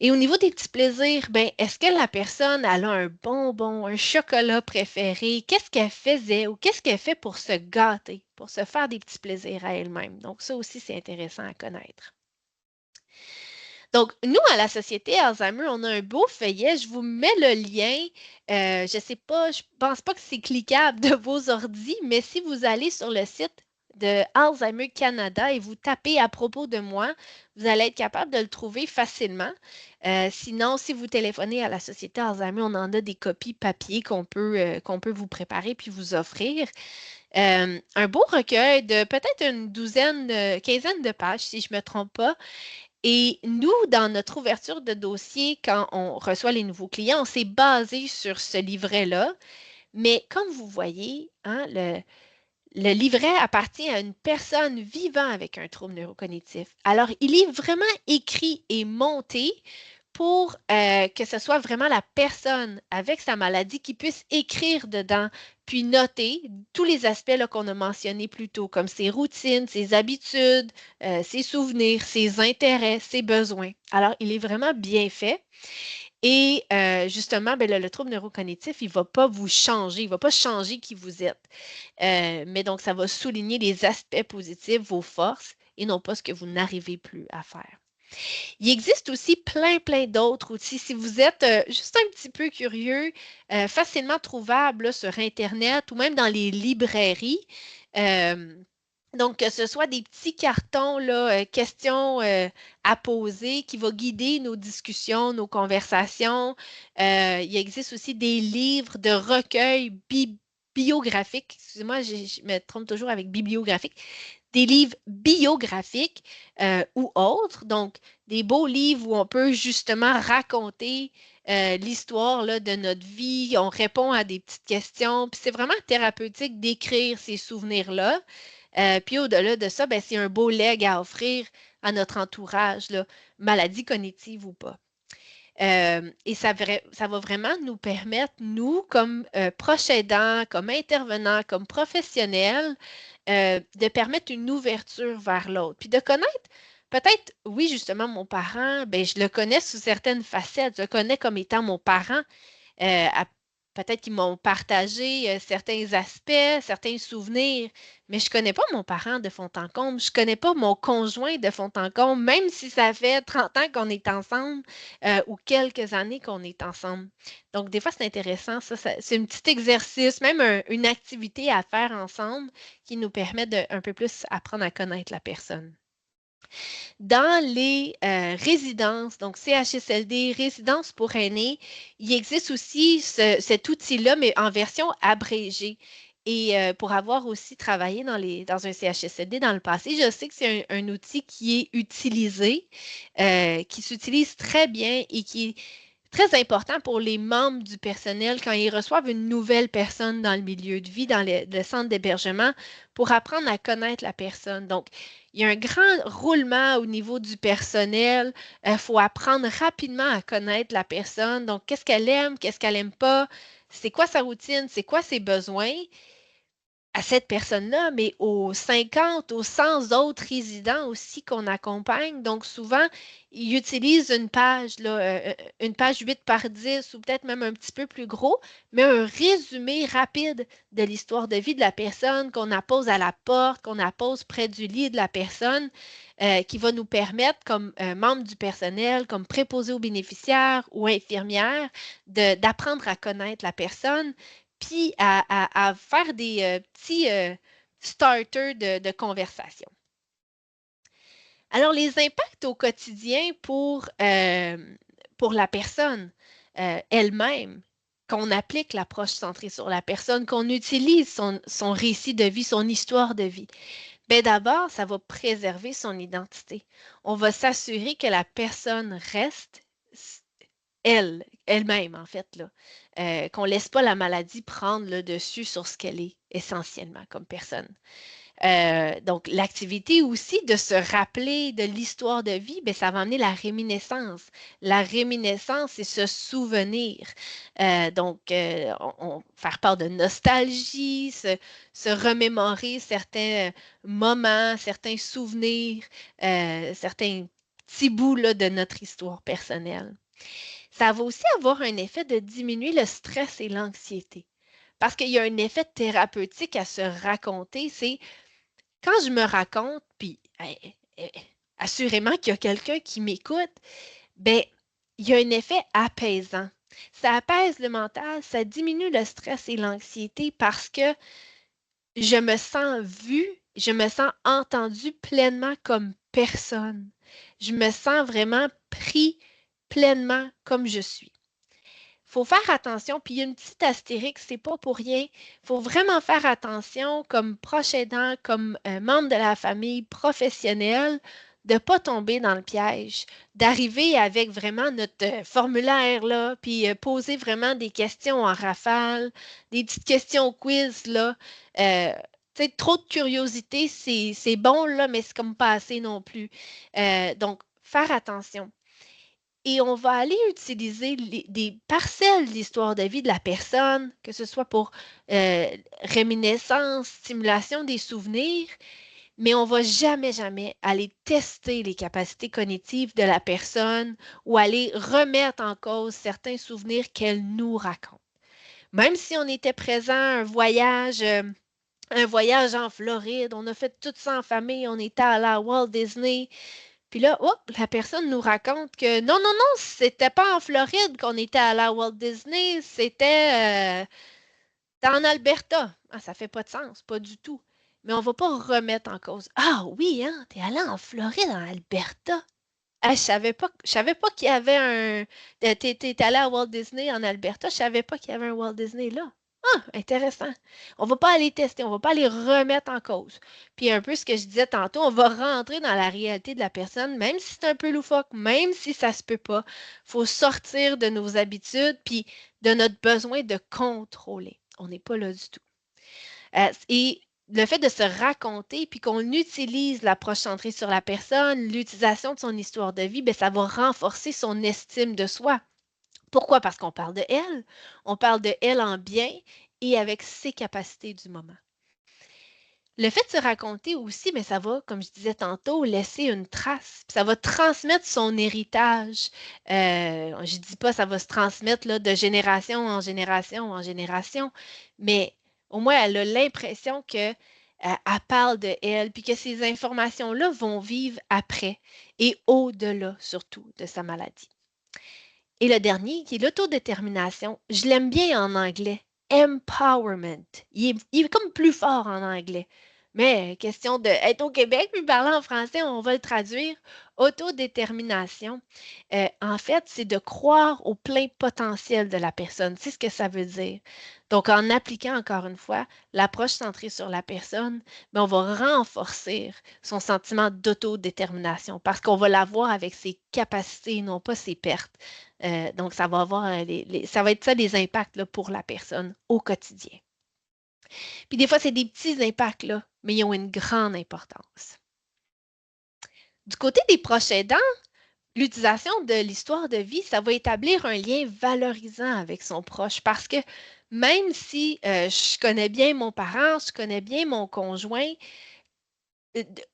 Et au niveau des petits plaisirs, ben, est-ce que la personne elle a un bonbon, un chocolat préféré? Qu'est-ce qu'elle faisait ou qu'est-ce qu'elle fait pour se gâter, pour se faire des petits plaisirs à elle-même? Donc, ça aussi, c'est intéressant à connaître. Donc, nous, à la Société Alzheimer, on a un beau feuillet. Je vous mets le lien. Je ne sais pas, je ne pense pas que c'est cliquable de vos ordis, mais si vous allez sur le site de Alzheimer Canada et vous tapez à propos de moi, vous allez être capable de le trouver facilement. Sinon, si vous téléphonez à la Société Alzheimer, on en a des copies papier qu'on peut vous préparer puis vous offrir. Un beau recueil de peut-être une douzaine, quinzaine de pages, si je ne me trompe pas. Et nous, dans notre ouverture de dossier, quand on reçoit les nouveaux clients, on s'est basé sur ce livret-là. Mais comme vous voyez, hein, le livret appartient à une personne vivant avec un trouble neurocognitif. Alors, il est vraiment écrit et monté pour que ce soit vraiment la personne avec sa maladie qui puisse écrire dedans, puis noter tous les aspects qu'on a mentionnés plus tôt, comme ses routines, ses habitudes, ses souvenirs, ses intérêts, ses besoins. Alors, il est vraiment bien fait. Et justement, ben, le trouble neurocognitif, il ne va pas vous changer, il ne va pas changer qui vous êtes. Mais donc, ça va souligner les aspects positifs, vos forces, et non pas ce que vous n'arrivez plus à faire. Il existe aussi plein d'autres outils. Si vous êtes juste un petit peu curieux, facilement trouvable là, sur Internet ou même dans les librairies. Donc, que ce soit des petits cartons, là, questions à poser qui vont guider nos discussions, nos conversations. Il existe aussi des livres de recueils biographiques. Excusez-moi, je me trompe toujours avec bibliographique. Des livres biographiques ou autres. Donc, des beaux livres où on peut justement raconter l'histoire là, de notre vie. On répond à des petites questions. Puis c'est vraiment thérapeutique d'écrire ces souvenirs-là. Puis au-delà de ça, ben, c'est un beau leg à offrir à notre entourage, là, maladie cognitive ou pas. Et ça va vraiment nous permettre, nous, comme proches aidants, comme intervenants, comme professionnels, de permettre une ouverture vers l'autre. Puis de connaître, peut-être, oui, justement, mon parent, ben, je le connais sous certaines facettes. Je le connais comme étant mon parent. Peut-être qu'ils m'ont partagé certains aspects, certains souvenirs, mais je ne connais pas mon parent de fond en comble, je ne connais pas mon conjoint de fond en comble, même si ça fait 30 ans qu'on est ensemble ou quelques années qu'on est ensemble. Donc, des fois, c'est intéressant, c'est un petit exercice, même une activité à faire ensemble qui nous permet de un peu plus apprendre à connaître la personne. Dans les résidences, donc CHSLD, résidences pour aînés, il existe aussi cet outil-là, mais en version abrégée. Et pour avoir aussi travaillé dans un CHSLD dans le passé, je sais que c'est un outil qui est utilisé, qui s'utilise très bien et qui est très important pour les membres du personnel quand ils reçoivent une nouvelle personne dans le milieu de vie, dans le centre d'hébergement, pour apprendre à connaître la personne. Donc, il y a un grand roulement au niveau du personnel. Il faut apprendre rapidement à connaître la personne. Donc, qu'est-ce qu'elle aime pas, c'est quoi sa routine, c'est quoi ses besoins à cette personne-là, mais aux 50, aux 100 autres résidents aussi qu'on accompagne. Donc, souvent, ils utilisent une page, là, une page 8 par 10 ou peut-être même un petit peu plus gros, mais un résumé rapide de l'histoire de vie de la personne qu'on appose à la porte, qu'on appose près du lit de la personne, qui va nous permettre, comme membres du personnel, comme préposés aux bénéficiaires ou infirmières, d'apprendre à connaître la personne puis à faire des petits starters de conversation. Alors, les impacts au quotidien pour la personne elle-même, qu'on applique l'approche centrée sur la personne, qu'on utilise son récit de vie, son histoire de vie. Bien, d'abord, ça va préserver son identité. On va s'assurer que la personne reste elle-même, en fait, là. Qu'on ne laisse pas la maladie prendre le dessus sur ce qu'elle est essentiellement comme personne. Donc, l'activité aussi de se rappeler de l'histoire de vie, bien, ça va amener la réminiscence. La réminiscence, c'est se souvenir. Faire part de nostalgie, se remémorer certains moments, certains souvenirs, certains petits bouts là, de notre histoire personnelle. Ça va aussi avoir un effet de diminuer le stress et l'anxiété. Parce qu'il y a un effet thérapeutique à se raconter, c'est quand je me raconte, puis assurément qu'il y a quelqu'un qui m'écoute, ben il y a un effet apaisant. Ça apaise le mental, ça diminue le stress et l'anxiété parce que je me sens vue, je me sens entendue pleinement comme personne. Je me sens vraiment pris pleinement comme je suis. Faut faire attention, puis il y a une petite astérix, c'est pas pour rien. Il faut vraiment faire attention comme proche aidant, comme membre de la famille professionnelle, de ne pas tomber dans le piège, d'arriver avec vraiment notre formulaire, là, puis poser vraiment des questions en rafale, des petites questions quiz, là. Tu sais, trop de curiosité, c'est bon, là, mais c'est comme pas assez non plus. Donc, faire attention. Et on va aller utiliser des parcelles de l'histoire de vie de la personne, que ce soit pour réminiscence, stimulation des souvenirs, mais on ne va jamais, jamais aller tester les capacités cognitives de la personne ou aller remettre en cause certains souvenirs qu'elle nous raconte. Même si on était présent à un voyage en Floride, on a fait tout ça en famille, on était à la Walt Disney, puis là, hop, la personne nous raconte que non, non, non, c'était pas en Floride qu'on était à la Walt Disney, c'était en Alberta. Ah, ça fait pas de sens, pas du tout. Mais on va pas remettre en cause. Ah oui, hein, t'es allé en Floride, en Alberta. Ah, je savais pas qu'il y avait un. T'es allé à Walt Disney en Alberta, je savais pas qu'il y avait un Walt Disney là. Ah, intéressant. On va pas aller tester, on va pas aller remettre en cause. Puis un peu ce que je disais tantôt, on va rentrer dans la réalité de la personne, même si c'est un peu loufoque, même si ça se peut pas. Faut sortir de nos habitudes puis de notre besoin de contrôler. On n'est pas là du tout. Et le fait de se raconter, puis qu'on utilise l'approche centrée sur la personne, l'utilisation de son histoire de vie, bien, ça va renforcer son estime de soi. Pourquoi? Parce qu'on parle de elle. On parle de elle en bien et avec ses capacités du moment. Le fait de se raconter aussi, mais ça va, comme je disais tantôt, laisser une trace. Ça va transmettre son héritage. Je ne dis pas ça va se transmettre là, de génération en génération, mais au moins elle a l'impression que elle parle de elle, puis que ces informations-là vont vivre après et au-delà surtout de sa maladie. Et le dernier, qui est l'autodétermination, je l'aime bien en anglais. Empowerment. Il est comme plus fort en anglais. Mais question d'être au Québec puis parler en français, on va le traduire. Autodétermination, en fait, c'est de croire au plein potentiel de la personne. C'est ce que ça veut dire. Donc, en appliquant encore une fois l'approche centrée sur la personne, ben, on va renforcer son sentiment d'autodétermination parce qu'on va l'avoir avec ses capacités, non pas ses pertes. Donc, ça va avoir ça va être ça les impacts là, pour la personne au quotidien. Puis des fois, c'est des petits impacts, là, mais ils ont une grande importance. Du côté des proches aidants, l'utilisation de l'histoire de vie, ça va établir un lien valorisant avec son proche parce que même si je connais bien mon parent, je connais bien mon conjoint,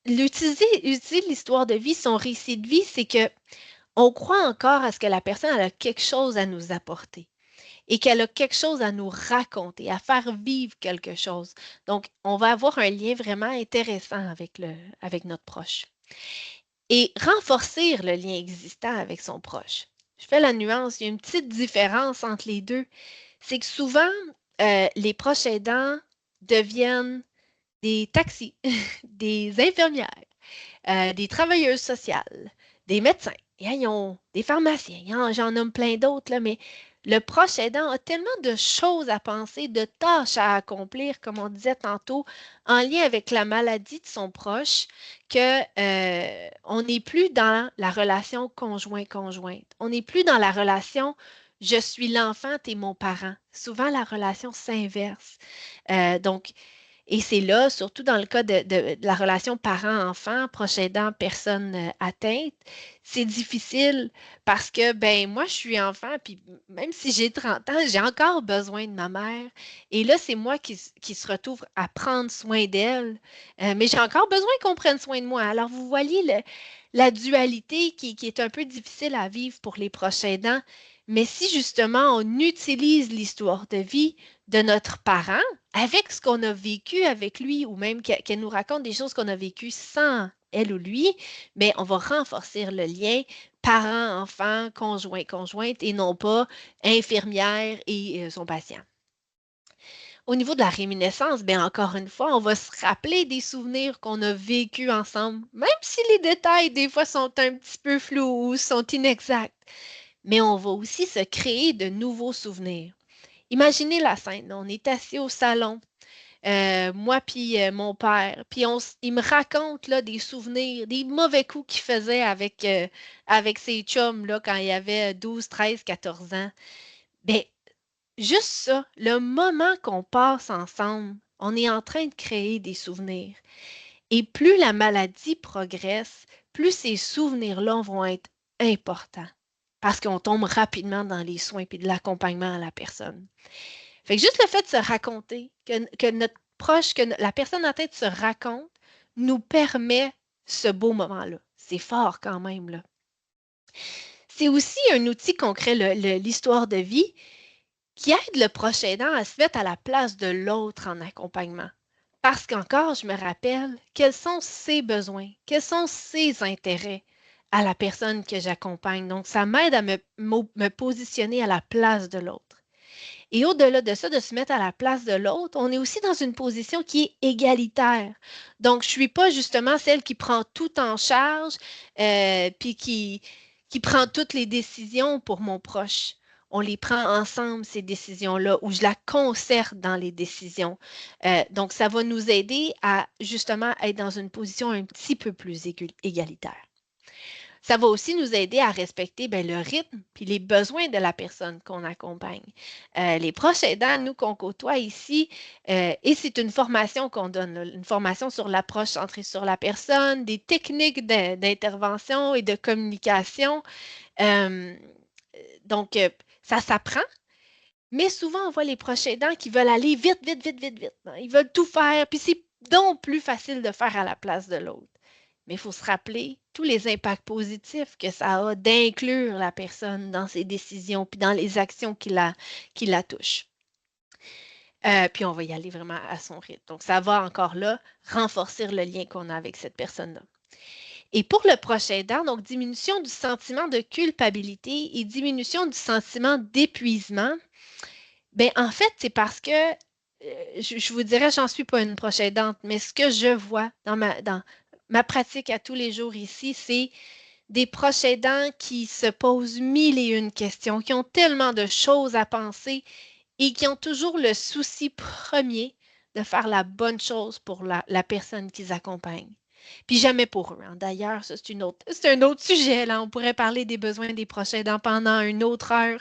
utiliser l'histoire de vie, son récit de vie, c'est que on croit encore à ce que la personne elle a quelque chose à nous apporter et qu'elle a quelque chose à nous raconter, à faire vivre quelque chose. Donc, on va avoir un lien vraiment intéressant avec notre proche. Et renforcer le lien existant avec son proche. Je fais la nuance, il y a une petite différence entre les deux. C'est que souvent, les proches aidants deviennent des taxis, des infirmières, des travailleuses sociales, des médecins, ils ont des pharmaciens, j'en nomme plein d'autres, là, mais le proche aidant a tellement de choses à penser, de tâches à accomplir, comme on disait tantôt, en lien avec la maladie de son proche, que on n'est plus dans la relation conjoint-conjointe. On n'est plus dans la relation je suis l'enfant, t'es mon parent. Souvent, la relation s'inverse. Donc, et c'est là, surtout dans le cas de la relation parent-enfant, proche aidant, personne atteinte, c'est difficile parce que, ben, moi, je suis enfant, puis même si j'ai 30 ans, j'ai encore besoin de ma mère. Et là, c'est moi qui se retrouve à prendre soin d'elle, mais j'ai encore besoin qu'on prenne soin de moi. Alors, vous voyez la dualité qui est un peu difficile à vivre pour les proches aidants. Mais si justement on utilise l'histoire de vie de notre parent, avec ce qu'on a vécu avec lui, ou même qu'elle nous raconte des choses qu'on a vécues sans elle ou lui, mais on va renforcer le lien parent-enfant, conjoint-conjointe et non pas infirmière et son patient. Au niveau de la réminiscence, bien encore une fois, on va se rappeler des souvenirs qu'on a vécus ensemble, même si les détails des fois sont un petit peu flous ou sont inexacts. Mais on va aussi se créer de nouveaux souvenirs. Imaginez la scène, on est assis au salon, moi puis mon père, puis il me raconte là, des souvenirs, des mauvais coups qu'il faisait avec ses chums là, quand il avait 12, 13, 14 ans. Bien, juste ça, le moment qu'on passe ensemble, on est en train de créer des souvenirs. Et plus la maladie progresse, plus ces souvenirs-là vont être importants parce qu'on tombe rapidement dans les soins et de l'accompagnement à la personne. Fait que juste le fait de se raconter, que notre proche, la personne en tête se raconte, nous permet ce beau moment-là. C'est fort quand même, là. C'est aussi un outil concret, l'histoire de vie, qui aide le proche aidant à se mettre à la place de l'autre en accompagnement. Parce qu'encore, je me rappelle quels sont ses besoins, quels sont ses intérêts à la personne que j'accompagne. Donc, ça m'aide à me positionner à la place de l'autre. Et au-delà de ça, de se mettre à la place de l'autre, on est aussi dans une position qui est égalitaire. Donc, je ne suis pas justement celle qui prend tout en charge, puis qui prend toutes les décisions pour mon proche. On les prend ensemble, ces décisions-là, ou je la concerte dans les décisions. Donc, ça va nous aider à justement être dans une position un petit peu plus égalitaire. Ça va aussi nous aider à respecter ben, le rythme puis les besoins de la personne qu'on accompagne. Les proches aidants, nous, qu'on côtoie ici, et c'est une formation qu'on donne, là, une formation sur l'approche centrée sur la personne, des techniques d'intervention et de communication. Euh, donc, ça s'apprend, mais souvent, on voit les proches aidants qui veulent aller vite, vite, vite, vite, vite, hein. Ils veulent tout faire, puis c'est donc plus facile de faire à la place de l'autre. Mais il faut se rappeler tous les impacts positifs que ça a d'inclure la personne dans ses décisions puis dans les actions qui la touchent. Puis on va y aller vraiment à son rythme. Donc, ça va encore là renforcer le lien qu'on a avec cette personne-là. Et pour le proche aidant, donc diminution du sentiment de culpabilité et diminution du sentiment d'épuisement, bien, en fait, c'est parce que je vous dirais, j'en suis pas une proche aidante, mais ce que je vois dans ma pratique à tous les jours ici, c'est des proches aidants qui se posent mille et une questions, qui ont tellement de choses à penser et qui ont toujours le souci premier de faire la bonne chose pour la personne qu'ils accompagnent. Puis jamais pour eux, hein. D'ailleurs, ça, c'est un autre sujet. Là. On pourrait parler des besoins des proches aidants pendant une autre heure.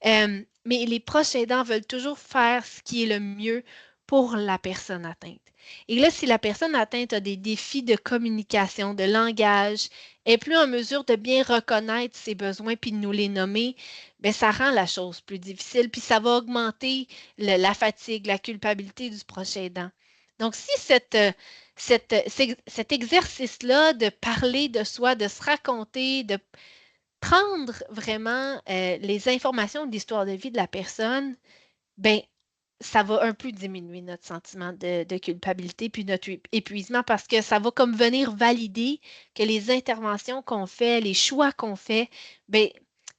Mais les proches aidants veulent toujours faire ce qui est le mieux pour la personne atteinte. Et là, si la personne atteinte a des défis de communication, de langage, est plus en mesure de bien reconnaître ses besoins puis de nous les nommer, bien, ça rend la chose plus difficile, puis ça va augmenter la fatigue, la culpabilité du proche aidant. Donc, si cet exercice-là de parler de soi, de se raconter, de prendre vraiment les informations de l'histoire de vie de la personne, ben ça va un peu diminuer notre sentiment de culpabilité puis notre épuisement parce que ça va comme venir valider que les interventions qu'on fait, les choix qu'on fait, ben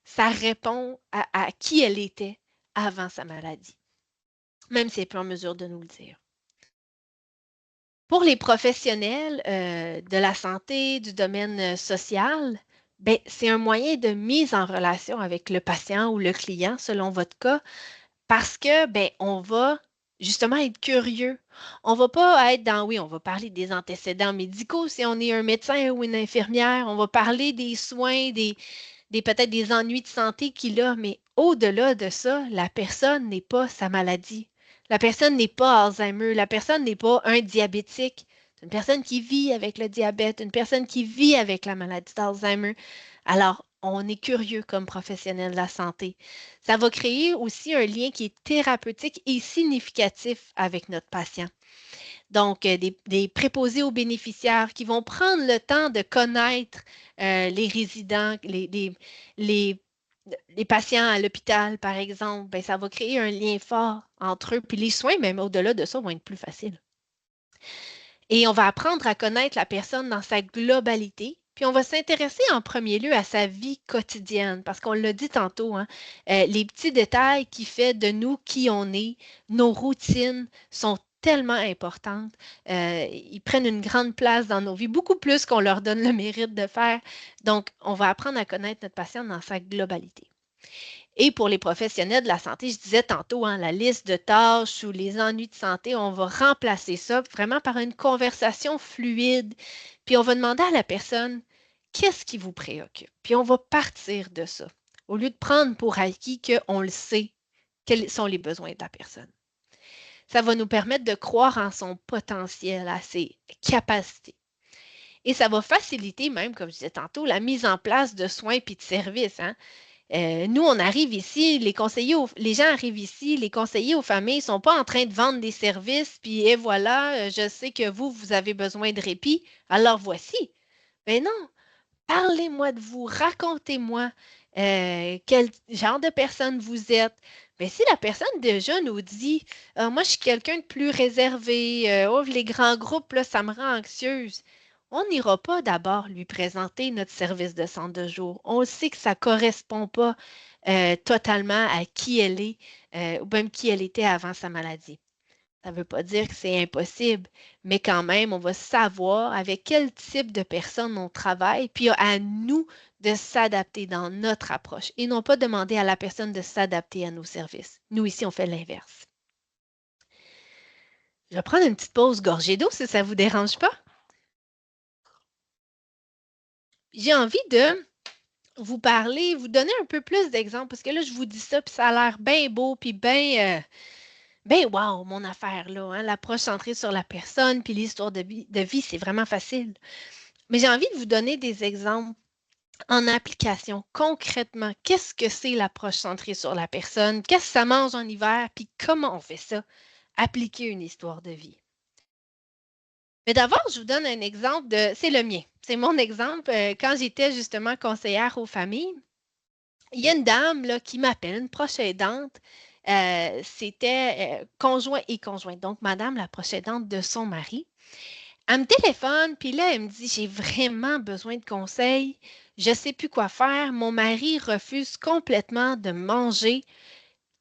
ça répond à qui elle était avant sa maladie, même si elle n'est plus en mesure de nous le dire. Pour les professionnels de la santé, du domaine social, ben, c'est un moyen de mise en relation avec le patient ou le client, selon votre cas, parce que, ben, on va justement être curieux. On va pas être dans, oui, on va parler des antécédents médicaux si on est un médecin ou une infirmière. On va parler des soins, des peut-être des ennuis de santé qu'il a, mais au-delà de ça, la personne n'est pas sa maladie. La personne n'est pas Alzheimer. La personne n'est pas un diabétique. C'est une personne qui vit avec le diabète, une personne qui vit avec la maladie d'Alzheimer. Alors, on est curieux comme professionnel de la santé. Ça va créer aussi un lien qui est thérapeutique et significatif avec notre patient. Donc, des préposés aux bénéficiaires qui vont prendre le temps de connaître les résidents, les, les patients à l'hôpital, par exemple, ben, ça va créer un lien fort entre eux. Puis les soins, même au-delà de ça, vont être plus faciles. Et on va apprendre à connaître la personne dans sa globalité. Puis on va s'intéresser en premier lieu à sa vie quotidienne, parce qu'on l'a dit tantôt, hein, les petits détails qui font de nous qui on est, nos routines sont tellement importantes. Ils prennent une grande place dans nos vies, beaucoup plus qu'on leur donne le mérite de faire. Donc, on va apprendre à connaître notre patient dans sa globalité. Et pour les professionnels de la santé, je disais tantôt, hein, la liste de tâches ou les ennuis de santé, on va remplacer ça vraiment par une conversation fluide. Puis on va demander à la personne, qu'est-ce qui vous préoccupe? Puis on va partir de ça, au lieu de prendre pour acquis qu'on le sait, quels sont les besoins de la personne. Ça va nous permettre de croire en son potentiel, à ses capacités. Et ça va faciliter même, comme je disais tantôt, la mise en place de soins puis de services. Hein. Nous, on arrive ici, les gens arrivent ici, les conseillers aux familles ne sont pas en train de vendre des services, puis et voilà, je sais que vous avez besoin de répit, alors voici. Mais non, parlez-moi de vous, racontez-moi quel genre de personne vous êtes. Mais si la personne déjà nous dit, ah, moi je suis quelqu'un de plus réservé, oh, les grands groupes, là, ça me rend anxieuse. On n'ira pas d'abord lui présenter notre service de centre de jour. On sait que ça ne correspond pas totalement à qui elle est ou même qui elle était avant sa maladie. Ça ne veut pas dire que c'est impossible, mais quand même, on va savoir avec quel type de personne on travaille, puis à nous de s'adapter dans notre approche et non pas demander à la personne de s'adapter à nos services. Nous, ici, on fait l'inverse. Je vais prendre une petite pause gorgée d'eau si ça ne vous dérange pas. J'ai envie de vous parler, vous donner un peu plus d'exemples, parce que là, je vous dis ça, puis ça a l'air bien beau, puis bien ben wow, mon affaire là, hein, l'approche centrée sur la personne, puis l'histoire de vie, c'est vraiment facile. Mais j'ai envie de vous donner des exemples en application, concrètement. Qu'est-ce que c'est l'approche centrée sur la personne? Qu'est-ce que ça mange en hiver? Puis comment on fait ça? Appliquer une histoire de vie. Mais d'abord, je vous donne un exemple c'est le mien. C'est mon exemple. Quand j'étais justement conseillère aux familles, il y a une dame là, qui m'appelle, une proche aidante. C'était conjoint et conjointe. Donc, madame, la proche aidante de son mari. Elle me téléphone, puis là, elle me dit, j'ai vraiment besoin de conseils. Je ne sais plus quoi faire. Mon mari refuse complètement de manger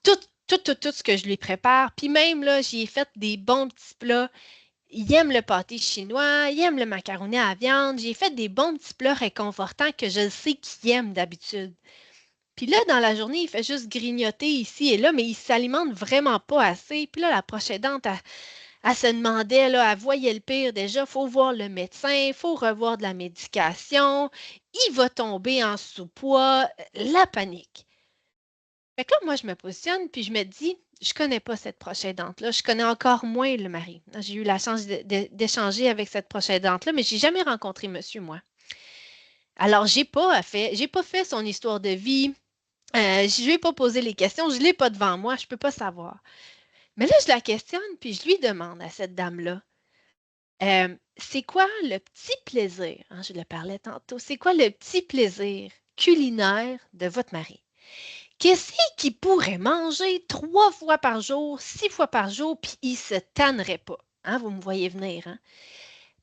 tout, tout ce que je lui prépare. Puis même, là, j'y ai fait des bons petits plats. Il aime le pâté chinois, il aime le macaroni à la viande. J'ai fait des bons petits plats réconfortants que je sais qu'il aime d'habitude. Puis là, dans la journée, il fait juste grignoter ici et là, mais il ne s'alimente vraiment pas assez. Puis là, la prochaine dente, elle se demandait, là, elle voyait le pire déjà, il faut voir le médecin, il faut revoir de la médication, il va tomber en sous-poids, la panique. Fait que là, moi, je me positionne, puis je me dis, je connais pas cette prochaine dente-là, je connais encore moins le mari. J'ai eu la chance d'échanger avec cette prochaine dente-là, mais j'ai jamais rencontré monsieur, moi. Alors, j'ai pas fait son histoire de vie, je lui ai pas posé les questions, je l'ai pas devant moi, je peux pas savoir. Mais là, je la questionne, puis je lui demande à cette dame-là, c'est quoi le petit plaisir, hein, je le parlais tantôt, c'est quoi le petit plaisir culinaire de votre mari? Qu'est-ce qu'il pourrait manger 3 fois par jour, 6 fois par jour, puis il se tannerait pas? Hein, vous me voyez venir, hein?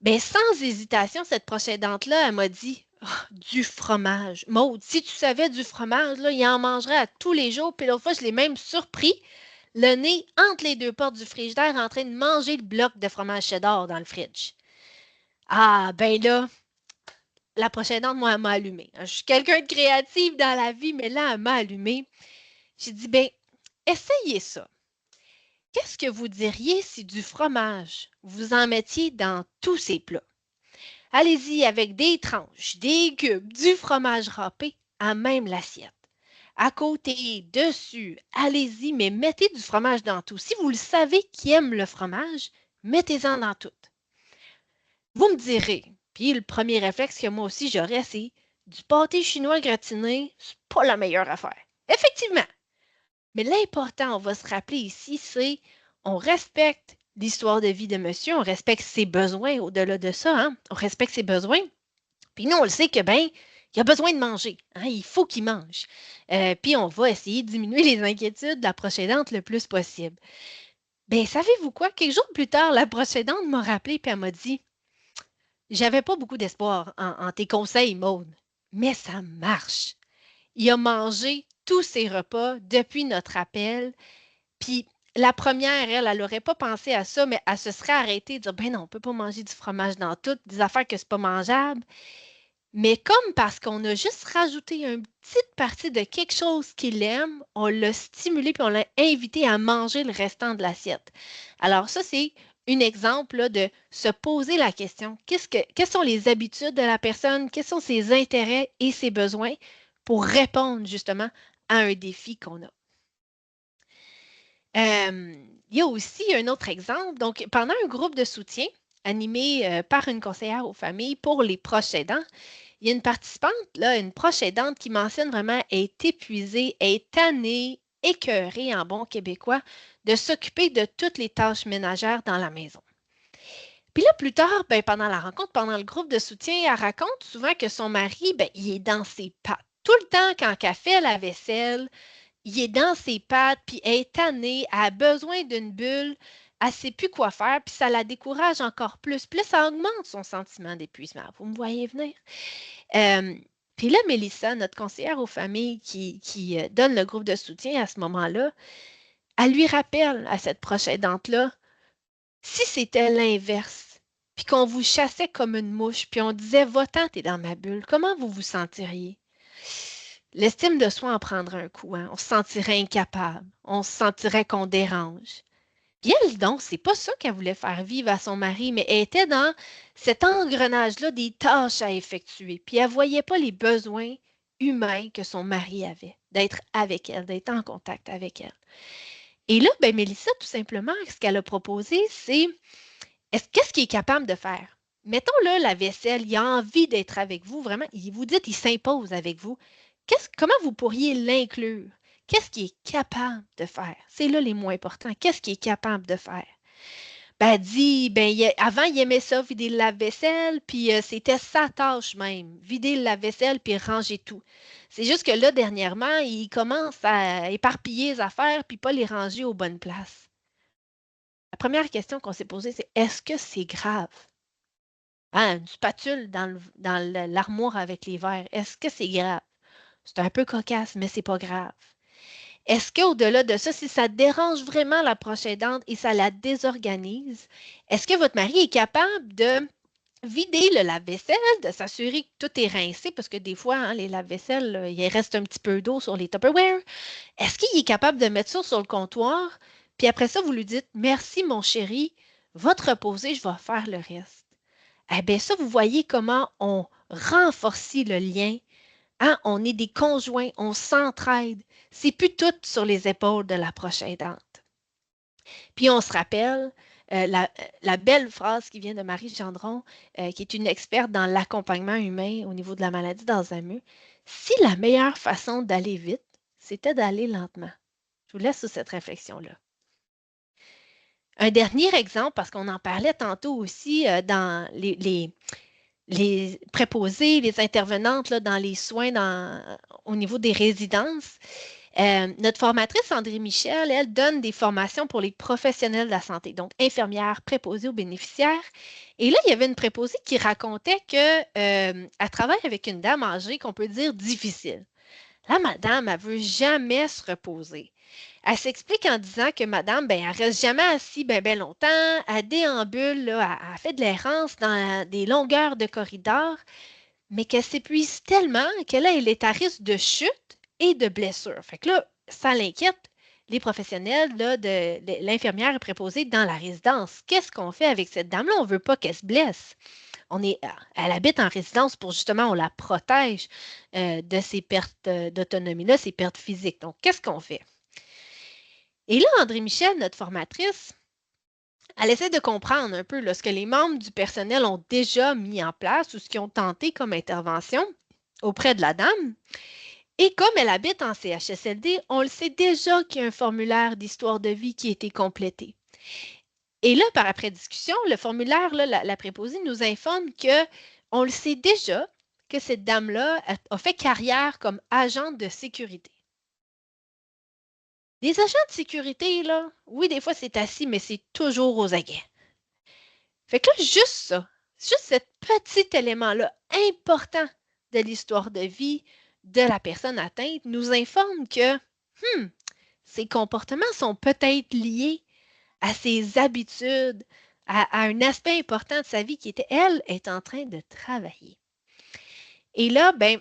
Bien, sans hésitation, cette procédante-là, elle m'a dit, ah, du fromage. Maude, si tu savais du fromage, là, il en mangerait à tous les jours. Puis l'autre fois, je l'ai même surpris. le nez entre les deux portes du frigidaire en train de manger le bloc de fromage cheddar dans le fridge. Ah, ben là, la prochaine dente, moi, elle m'a allumé. Je suis quelqu'un de créatif dans la vie, mais là, elle m'a allumé. J'ai dit, ben, essayez ça. Qu'est-ce que vous diriez si du fromage, vous en mettiez dans tous ces plats? Allez-y avec des tranches, des cubes, du fromage râpé à même l'assiette. À côté, dessus, allez-y, mais mettez du fromage dans tout. Si vous le savez qui aime le fromage, mettez-en dans tout. Vous me direz, puis le premier réflexe que moi aussi j'aurais, c'est du pâté chinois gratiné, c'est pas la meilleure affaire. Effectivement. Mais l'important, on va se rappeler ici, c'est on respecte l'histoire de vie de monsieur, on respecte ses besoins au-delà de ça, hein? On respecte ses besoins. Puis nous, on le sait que, ben, il a besoin de manger. Hein? Il faut qu'il mange. Puis on va essayer de diminuer les inquiétudes de la prochaine dente le plus possible. Ben, savez-vous quoi? Quelques jours plus tard, la prochaine dente m'a rappelé et elle m'a dit j'avais pas beaucoup d'espoir en tes conseils, Maude, mais ça marche. Il a mangé tous ses repas depuis notre appel. Puis la première, elle n'aurait pas pensé à ça, mais elle se serait arrêtée de dire ben non, on ne peut pas manger du fromage dans tout, des affaires que c'est pas mangeable. Mais comme parce qu'on a juste rajouté une petite partie de quelque chose qu'il aime, on l'a stimulé puis on l'a invité à manger le restant de l'assiette. Alors ça, c'est un exemple là, de se poser la question, quelles sont les habitudes de la personne, quels sont ses intérêts et ses besoins pour répondre justement à un défi qu'on a. Il y a aussi un autre exemple. Donc, pendant un groupe de soutien animé par une conseillère aux familles pour les proches aidants, il y a une participante, là, une proche aidante qui mentionne vraiment elle est épuisée, elle est tannée, écœurée en bon québécois, de s'occuper de toutes les tâches ménagères dans la maison. Puis là, plus tard, ben, pendant la rencontre, pendant le groupe de soutien, elle raconte souvent que son mari, ben, il est dans ses pattes. Tout le temps, quand elle fait la vaisselle, il est dans ses pattes, puis elle est tannée, elle a besoin d'une bulle, elle ne sait plus quoi faire, puis ça la décourage encore plus. Puis là, ça augmente son sentiment d'épuisement. Vous me voyez venir? Puis là, Mélissa, notre conseillère aux familles qui donne le groupe de soutien à ce moment-là, elle lui rappelle à cette proche aidante-là, si c'était l'inverse, puis qu'on vous chassait comme une mouche, puis on disait, va-t'en, t'es dans ma bulle, comment vous vous sentiriez? L'estime de soi en prendrait un coup, hein? On se sentirait incapable, on se sentirait qu'on dérange. Puis elle, donc, c'est pas ça qu'elle voulait faire vivre à son mari, mais elle était dans cet engrenage-là des tâches à effectuer. Puis elle voyait pas les besoins humains que son mari avait, d'être avec elle, d'être en contact avec elle. Et là, ben, Mélissa, tout simplement, ce qu'elle a proposé, c'est qu'est-ce qu'il est capable de faire? Mettons là, la vaisselle, il a envie d'être avec vous, vraiment, vous dites, il s'impose avec vous. Comment vous pourriez l'inclure? Qu'est-ce qu'il est capable de faire? C'est là les mots importants. Qu'est-ce qu'il est capable de faire? Ben, dit, ben, avant, il aimait ça, vider le lave-vaisselle, puis c'était sa tâche même, vider le lave-vaisselle, puis ranger tout. C'est juste que là, dernièrement, il commence à éparpiller les affaires, puis pas les ranger aux bonnes places. La première question qu'on s'est posée, c'est est-ce que c'est grave? Hein, une spatule dans l'armoire avec les verres, est-ce que c'est grave? C'est un peu cocasse, mais c'est pas grave. Est-ce qu'au-delà de ça, si ça dérange vraiment la proche aidante et ça la désorganise, est-ce que votre mari est capable de vider le lave-vaisselle, de s'assurer que tout est rincé, parce que des fois, hein, les lave-vaisselle, il reste un petit peu d'eau sur les Tupperware. Est-ce qu'il est capable de mettre ça sur le comptoir? Puis après ça, vous lui dites merci, mon chéri, va te reposer, je vais faire le reste. Eh bien, ça, vous voyez comment on renforce le lien. Hein? On est des conjoints, on s'entraide. C'est plus tout sur les épaules de la proche aidante. Puis on se rappelle la belle phrase qui vient de Marie Gendron, qui est une experte dans l'accompagnement humain au niveau de la maladie d'Alzheimer. Si la meilleure façon d'aller vite, c'était d'aller lentement. Je vous laisse sur cette réflexion-là. Un dernier exemple, parce qu'on en parlait tantôt aussi dans les préposées, les intervenantes là, dans les soins au niveau des résidences. Notre formatrice André Michel, elle donne des formations pour les professionnels de la santé, donc infirmières, préposées aux bénéficiaires. Et là, il y avait une préposée qui racontait qu'elle travaille avec une dame âgée qu'on peut dire difficile. La madame, elle ne veut jamais se reposer. Elle s'explique en disant que madame, ben, elle reste jamais assise ben longtemps, elle déambule, là, elle fait de l'errance dans des longueurs de corridor, mais qu'elle s'épuise tellement que là, elle est à risque de chute et de blessure. Fait que là, ça l'inquiète les professionnels là, de l'infirmière préposée dans la résidence. Qu'est-ce qu'on fait avec cette dame-là? On ne veut pas qu'elle se blesse. Elle habite en résidence pour justement, on la protège de ces pertes d'autonomie-là, ces pertes physiques. Donc, qu'est-ce qu'on fait? Et là, André Michel, notre formatrice, elle essaie de comprendre un peu là, ce que les membres du personnel ont déjà mis en place ou ce qu'ils ont tenté comme intervention auprès de la dame. Et comme elle habite en CHSLD, on le sait déjà qu'il y a un formulaire d'histoire de vie qui a été complété. Et là, par après discussion, le formulaire, là, la préposée nous informe que on le sait déjà que cette dame-là a fait carrière comme agente de sécurité. Les agents de sécurité, là, oui, des fois c'est assis, mais c'est toujours aux aguets. Fait que là, juste cet petit élément-là important de l'histoire de vie de la personne atteinte nous informe que ses comportements sont peut-être liés à ses habitudes, à un aspect important de sa vie qui était, elle, est en train de travailler. Et là, ben,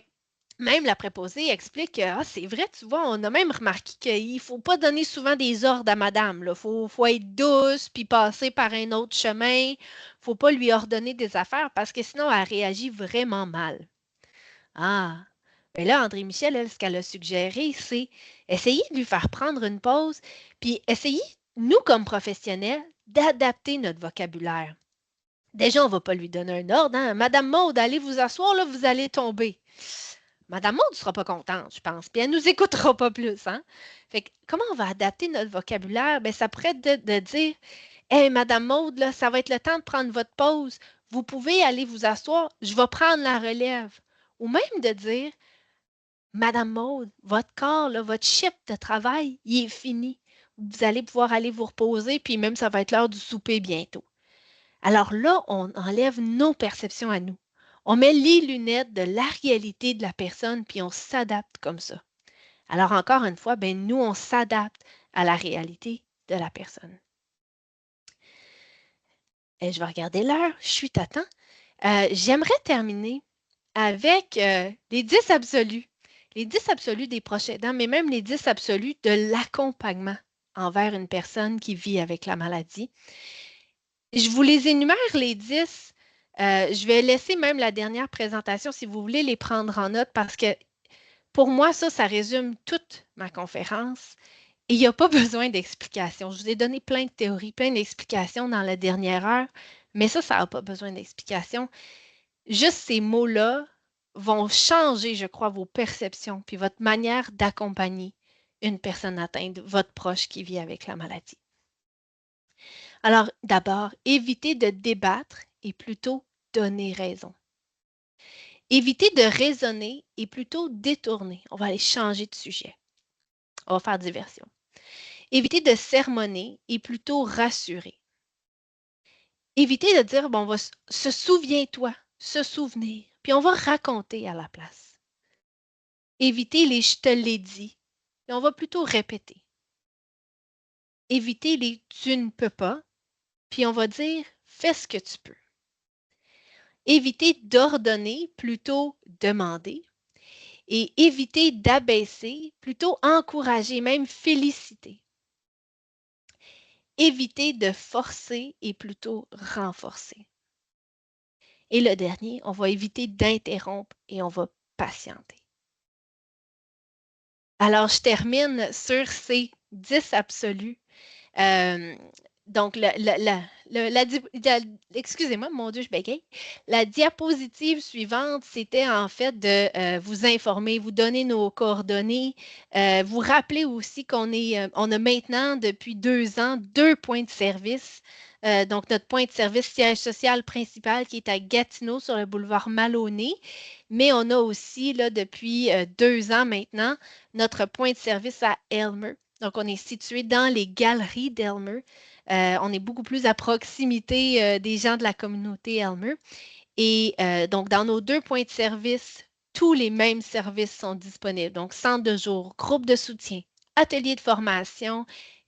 même la préposée explique que c'est vrai, tu vois, on a même remarqué qu'il ne faut pas donner souvent des ordres à madame. Il faut être douce puis passer par un autre chemin. Il ne faut pas lui ordonner des affaires parce que sinon, elle réagit vraiment mal. Ah! Mais là, André Michel, elle, ce qu'elle a suggéré, c'est essayer de lui faire prendre une pause, puis essayer, nous, comme professionnels, d'adapter notre vocabulaire. Déjà, on ne va pas lui donner un ordre. Hein? Madame Maude, allez vous asseoir, là, vous allez tomber. Madame Maud ne sera pas contente, je pense, puis elle ne nous écoutera pas plus. Hein? Fait que, comment on va adapter notre vocabulaire? Bien, ça pourrait être de dire Hey, Madame Maud, là, ça va être le temps de prendre votre pause. Vous pouvez aller vous asseoir, je vais prendre la relève. Ou même de dire Madame Maud, votre corps, là, votre shift de travail, il est fini. Vous allez pouvoir aller vous reposer, puis même ça va être l'heure du souper bientôt. Alors là, on enlève nos perceptions à nous. On met les lunettes de la réalité de la personne, puis on s'adapte comme ça. Alors encore une fois, ben, nous, on s'adapte à la réalité de la personne. Et je vais regarder l'heure, je suis à temps. J'aimerais terminer avec les 10 absolus. Les 10 absolus des proches aidants, mais même les 10 absolus de l'accompagnement envers une personne qui vit avec la maladie. Je vous les énumère, les 10. Je vais laisser même la dernière présentation si vous voulez les prendre en note parce que pour moi, ça résume toute ma conférence et il n'y a pas besoin d'explication. Je vous ai donné plein de théories, plein d'explications dans la dernière heure, mais ça n'a pas besoin d'explication. Juste ces mots-là vont changer, je crois, vos perceptions puis votre manière d'accompagner une personne atteinte, votre proche qui vit avec la maladie. Alors, d'abord, évitez de débattre et plutôt donner raison. Évitez de raisonner et plutôt détourner. On va aller changer de sujet. On va faire diversion. Évitez de sermonner et plutôt rassurer. Évitez de dire, bon, on va se souviens-toi, se souvenir, puis on va raconter à la place. Évitez les je te l'ai dit, et on va plutôt répéter. Évitez les tu ne peux pas, puis on va dire fais ce que tu peux. Évitez d'ordonner, plutôt demander. Et éviter d'abaisser, plutôt encourager, même féliciter. Éviter de forcer et plutôt renforcer. Et le dernier, on va éviter d'interrompre et on va patienter. Alors, je termine sur ces 10 absolus. Donc, excusez-moi, mon Dieu, je bégaye. La diapositive suivante, c'était en fait de vous informer, vous donner nos coordonnées, vous rappeler aussi on a maintenant, depuis 2 ans, 2 points de service. Donc, notre point de service siège social principal qui est à Gatineau sur le boulevard Maloney. Mais on a aussi, là, depuis 2 ans maintenant, notre point de service à Aylmer. Donc, on est situé dans les galeries d'Aylmer. On est beaucoup plus à proximité des gens de la communauté Aylmer. Et donc, dans nos 2 points de service, tous les mêmes services sont disponibles. Donc, centre de jour, groupe de soutien, ateliers de formation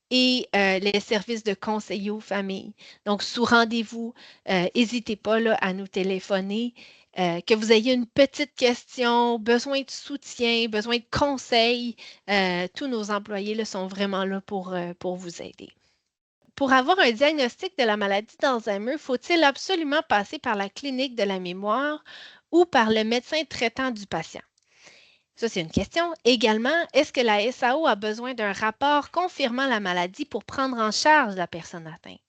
et les services de conseiller aux familles. Donc, sous rendez-vous, n'hésitez pas là, à nous téléphoner. Que vous ayez une petite question, besoin de soutien, besoin de conseils, tous nos employés là, sont vraiment là pour vous aider. Pour avoir un diagnostic de la maladie d'Alzheimer, faut-il absolument passer par la clinique de la mémoire ou par le médecin traitant du patient? Ça, c'est une question. Également, est-ce que la SAO a besoin d'un rapport confirmant la maladie pour prendre en charge la personne atteinte?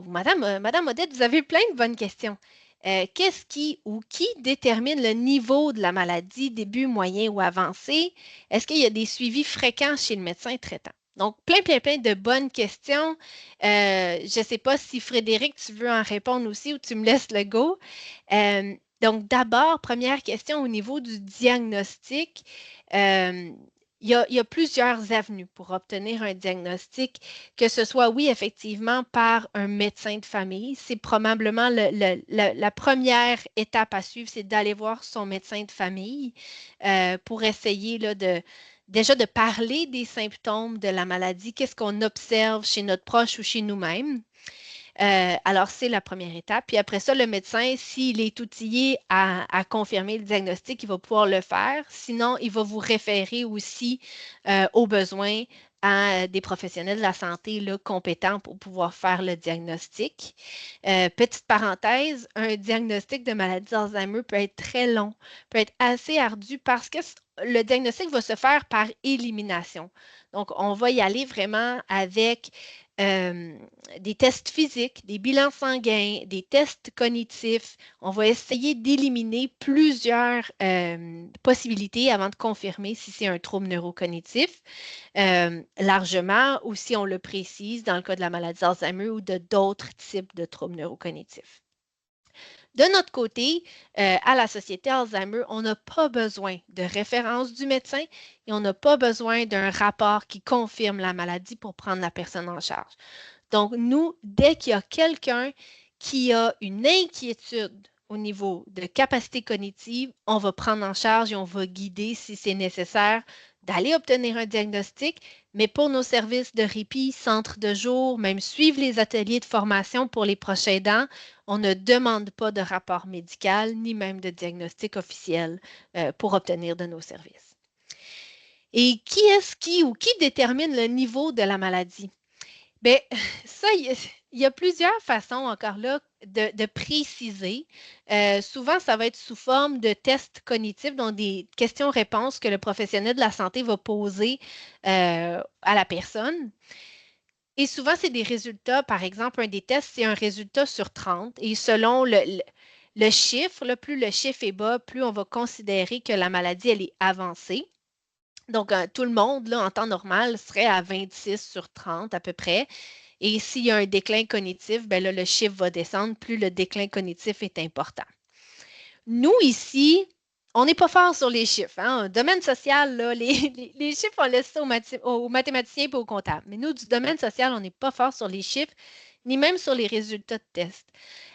Madame Odette, vous avez plein de bonnes questions. Qu'est-ce qui ou qui détermine le niveau de la maladie, début, moyen ou avancé? Est-ce qu'il y a des suivis fréquents chez le médecin traitant? Donc, plein de bonnes questions. Je ne sais pas si Frédéric, tu veux en répondre aussi ou tu me laisses le go. Donc, d'abord, première question au niveau du diagnostic. Il y a plusieurs avenues pour obtenir un diagnostic, que ce soit, oui, effectivement, par un médecin de famille. C'est probablement la première étape à suivre, c'est d'aller voir son médecin de famille pour essayer là, déjà de parler des symptômes de la maladie, qu'est-ce qu'on observe chez notre proche ou chez nous-mêmes. Alors, c'est la première étape. Puis après ça, le médecin, s'il est outillé à confirmer le diagnostic, il va pouvoir le faire. Sinon, il va vous référer aussi aux besoins à des professionnels de la santé là, compétents pour pouvoir faire le diagnostic. Petite parenthèse, un diagnostic de maladie d'Alzheimer peut être très long, peut être assez ardu parce que le diagnostic va se faire par élimination. Donc, on va y aller vraiment avec des tests physiques, des bilans sanguins, des tests cognitifs. On va essayer d'éliminer plusieurs possibilités avant de confirmer si c'est un trouble neurocognitif, largement, ou si on le précise dans le cas de la maladie d'Alzheimer ou de d'autres types de troubles neurocognitifs. De notre côté, à la Société Alzheimer, on n'a pas besoin de référence du médecin et on n'a pas besoin d'un rapport qui confirme la maladie pour prendre la personne en charge. Donc, nous, dès qu'il y a quelqu'un qui a une inquiétude au niveau de capacité cognitive, on va prendre en charge et on va guider si c'est nécessaire d'aller obtenir un diagnostic. Mais pour nos services de répit, centre de jour, même suivre les ateliers de formation pour les proches aidants, on ne demande pas de rapport médical ni même de diagnostic officiel pour obtenir de nos services. Et qui est-ce qui détermine le niveau de la maladie? Bien, ça, il y a plusieurs façons encore là de préciser. Souvent, ça va être sous forme de tests cognitifs, donc des questions-réponses que le professionnel de la santé va poser à la personne. Et souvent, c'est des résultats, par exemple, un des tests, c'est un résultat sur 30. Et selon le chiffre, là, plus le chiffre est bas, plus on va considérer que la maladie, elle est avancée. Donc, tout le monde, là, en temps normal, serait à 26 sur 30 à peu près. Et s'il y a un déclin cognitif, ben là, le chiffre va descendre, plus le déclin cognitif est important. Nous, ici, on n'est pas fort sur les chiffres. Hein? Domaine social, là, les chiffres, on laisse ça aux mathématiciens et aux comptables. Mais nous, du domaine social, on n'est pas fort sur les chiffres, ni même sur les résultats de tests.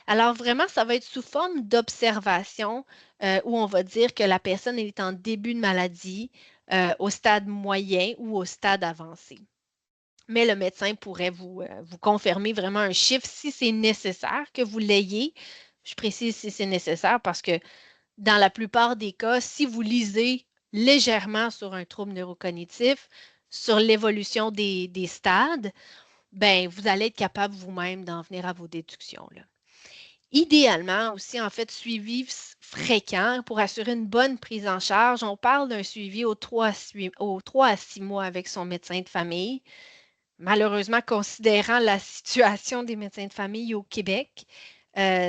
Alors, vraiment, ça va être sous forme d'observation où on va dire que la personne est en début de maladie, au stade moyen ou au stade avancé. Mais le médecin pourrait vous confirmer vraiment un chiffre si c'est nécessaire que vous l'ayez. Je précise si c'est nécessaire parce que dans la plupart des cas, si vous lisez légèrement sur un trouble neurocognitif, sur l'évolution des stades, ben, vous allez être capable vous-même d'en venir à vos déductions, là. Idéalement aussi, en fait, suivi fréquent pour assurer une bonne prise en charge. On parle d'un suivi aux 3 à 6 mois avec son médecin de famille. Malheureusement, considérant la situation des médecins de famille au Québec,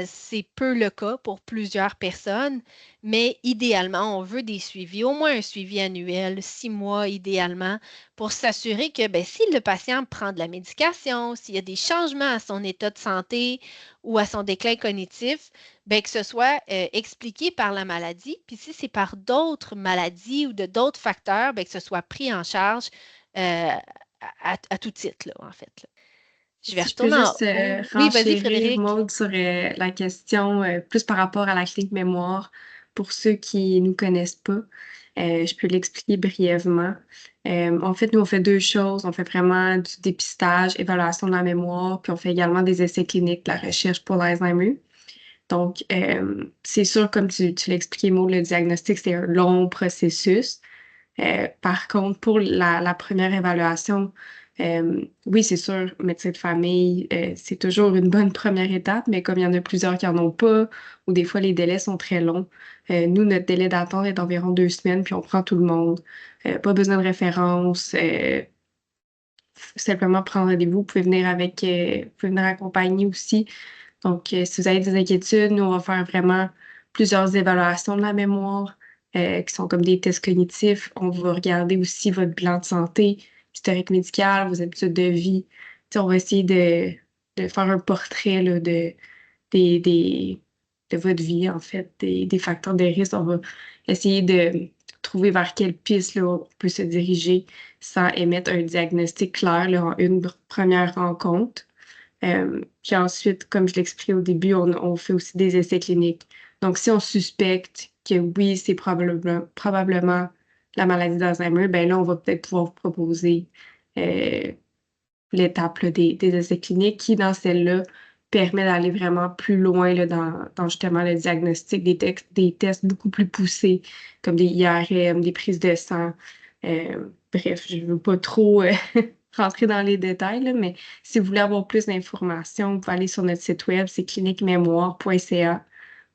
c'est peu le cas pour plusieurs personnes, mais idéalement, on veut des suivis, au moins un suivi annuel, 6 mois idéalement, pour s'assurer que ben, si le patient prend de la médication, s'il y a des changements à son état de santé ou à son déclin cognitif, ben, que ce soit expliqué par la maladie, puis si c'est par d'autres maladies ou de d'autres facteurs, ben, que ce soit pris en charge euh, à tout titre, là, en fait. Là. Je vais Si je peux retourner en juste haut. Oui, vas-y, renchérir, Frédéric. Maud, sur la question plus par rapport à la clinique mémoire pour ceux qui nous connaissent pas. Je peux l'expliquer brièvement. En fait, nous, on fait deux choses. On fait vraiment du dépistage, évaluation de la mémoire, puis on fait également des essais cliniques, de la recherche pour l'Alzheimer. Donc, c'est sûr, comme tu l'as expliqué, Maud, le diagnostic, c'est un long processus. Par contre, pour la première évaluation, oui, c'est sûr, médecin de famille, c'est toujours une bonne première étape, mais comme il y en a plusieurs qui n'en ont pas, ou des fois les délais sont très longs, nous, notre délai d'attente est d'environ 2 semaines, puis on prend tout le monde. Pas besoin de référence, simplement prendre rendez-vous. Vous pouvez venir vous pouvez venir accompagner aussi. Donc, si vous avez des inquiétudes, nous, on va faire vraiment plusieurs évaluations de la mémoire, qui sont comme des tests cognitifs. On va regarder aussi votre bilan de santé, historique médical, vos habitudes de vie. Tu sais, on va essayer de faire un portrait là, des, des- de votre vie, en fait, des facteurs de risque. On va essayer de trouver vers quelle piste là, on peut se diriger sans émettre un diagnostic clair là, en une première rencontre. Puis ensuite, comme je l'expliquais au début, on fait aussi des essais cliniques. Donc, si on suspecte que oui, c'est probablement la maladie d'Alzheimer, ben là, on va peut-être pouvoir vous proposer euh, l'étape là, des essais cliniques qui, dans celle-là, permet d'aller vraiment plus loin là, dans justement le diagnostic, des tests beaucoup plus poussés, comme des IRM, des prises de sang. Bref, je ne veux pas trop rentrer dans les détails, là, mais si vous voulez avoir plus d'informations, vous pouvez aller sur notre site web, c'est cliniquemémoire.ca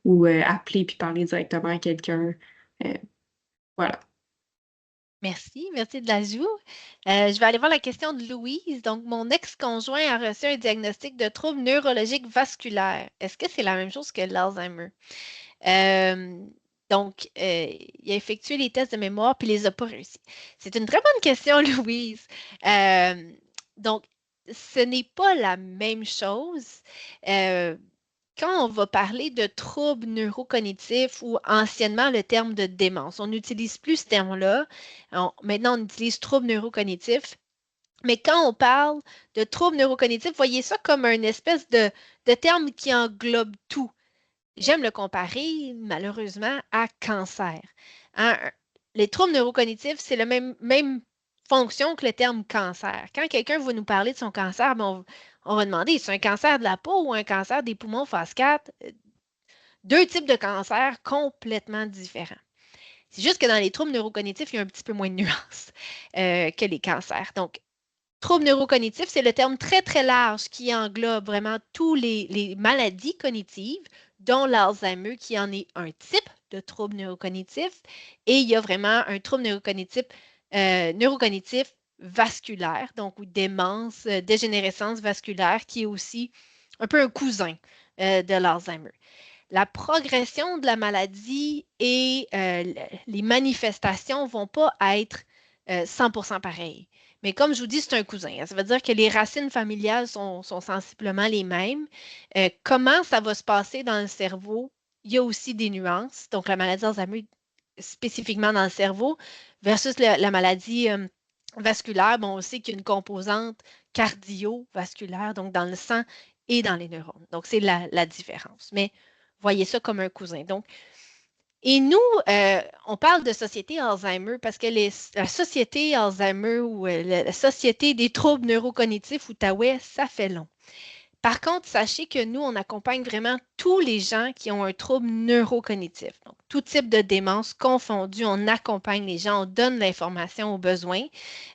ou appeler puis parler directement à quelqu'un. Euh, voilà. Merci, merci de l'ajout. Je vais aller voir la question de Louise. Donc, mon ex-conjoint a reçu un diagnostic de trouble neurologique vasculaire. Est-ce que c'est la même chose que l'Alzheimer? Euh, donc, il a effectué les tests de mémoire puis les a pas réussi. C'est une très bonne question, Louise. Euh, donc, ce n'est pas la même chose. Euh, Quand on va parler de troubles neurocognitifs ou anciennement le terme de démence, on n'utilise plus ce terme-là. Maintenant, on utilise troubles neurocognitifs. Mais quand on parle de troubles neurocognitifs, voyez ça comme une espèce de terme qui englobe tout. J'aime le comparer, malheureusement, à cancer. Hein, les troubles neurocognitifs, c'est la même fonction que le terme cancer. Quand quelqu'un va nous parler de son cancer, ben, on va demander, c'est un cancer de la peau ou un cancer des poumons phase 4? Deux types de cancers complètement différents. C'est juste que dans les troubles neurocognitifs, il y a un petit peu moins de nuances que les cancers. Donc, troubles neurocognitifs, c'est le terme très, très large qui englobe vraiment tous les maladies cognitives, dont l'Alzheimer, qui en est un type de trouble neurocognitif. Et il y a vraiment un trouble neurocognitif vasculaire, donc ou démence, dégénérescence vasculaire, qui est aussi un peu un cousin de l'Alzheimer. La progression de la maladie et les manifestations ne vont pas être 100% pareilles. Mais comme je vous dis, c'est un cousin, hein. Ça veut dire que les racines familiales sont sensiblement les mêmes. Comment ça va se passer dans le cerveau? Il y a aussi des nuances. Donc, la maladie d'Alzheimer spécifiquement dans le cerveau versus la maladie vasculaire. Bon, on sait qu'il y a une composante cardiovasculaire, donc dans le sang et dans les neurones. Donc, c'est la différence. Mais voyez ça comme un cousin. Donc, et nous, on parle de société Alzheimer parce que la société Alzheimer ou la société des troubles neurocognitifs Outaouais, ça fait long. Par contre, sachez que nous, on accompagne vraiment tous les gens qui ont un trouble neurocognitif. Donc, tout type de démence confondue, on accompagne les gens, on donne l'information aux besoins,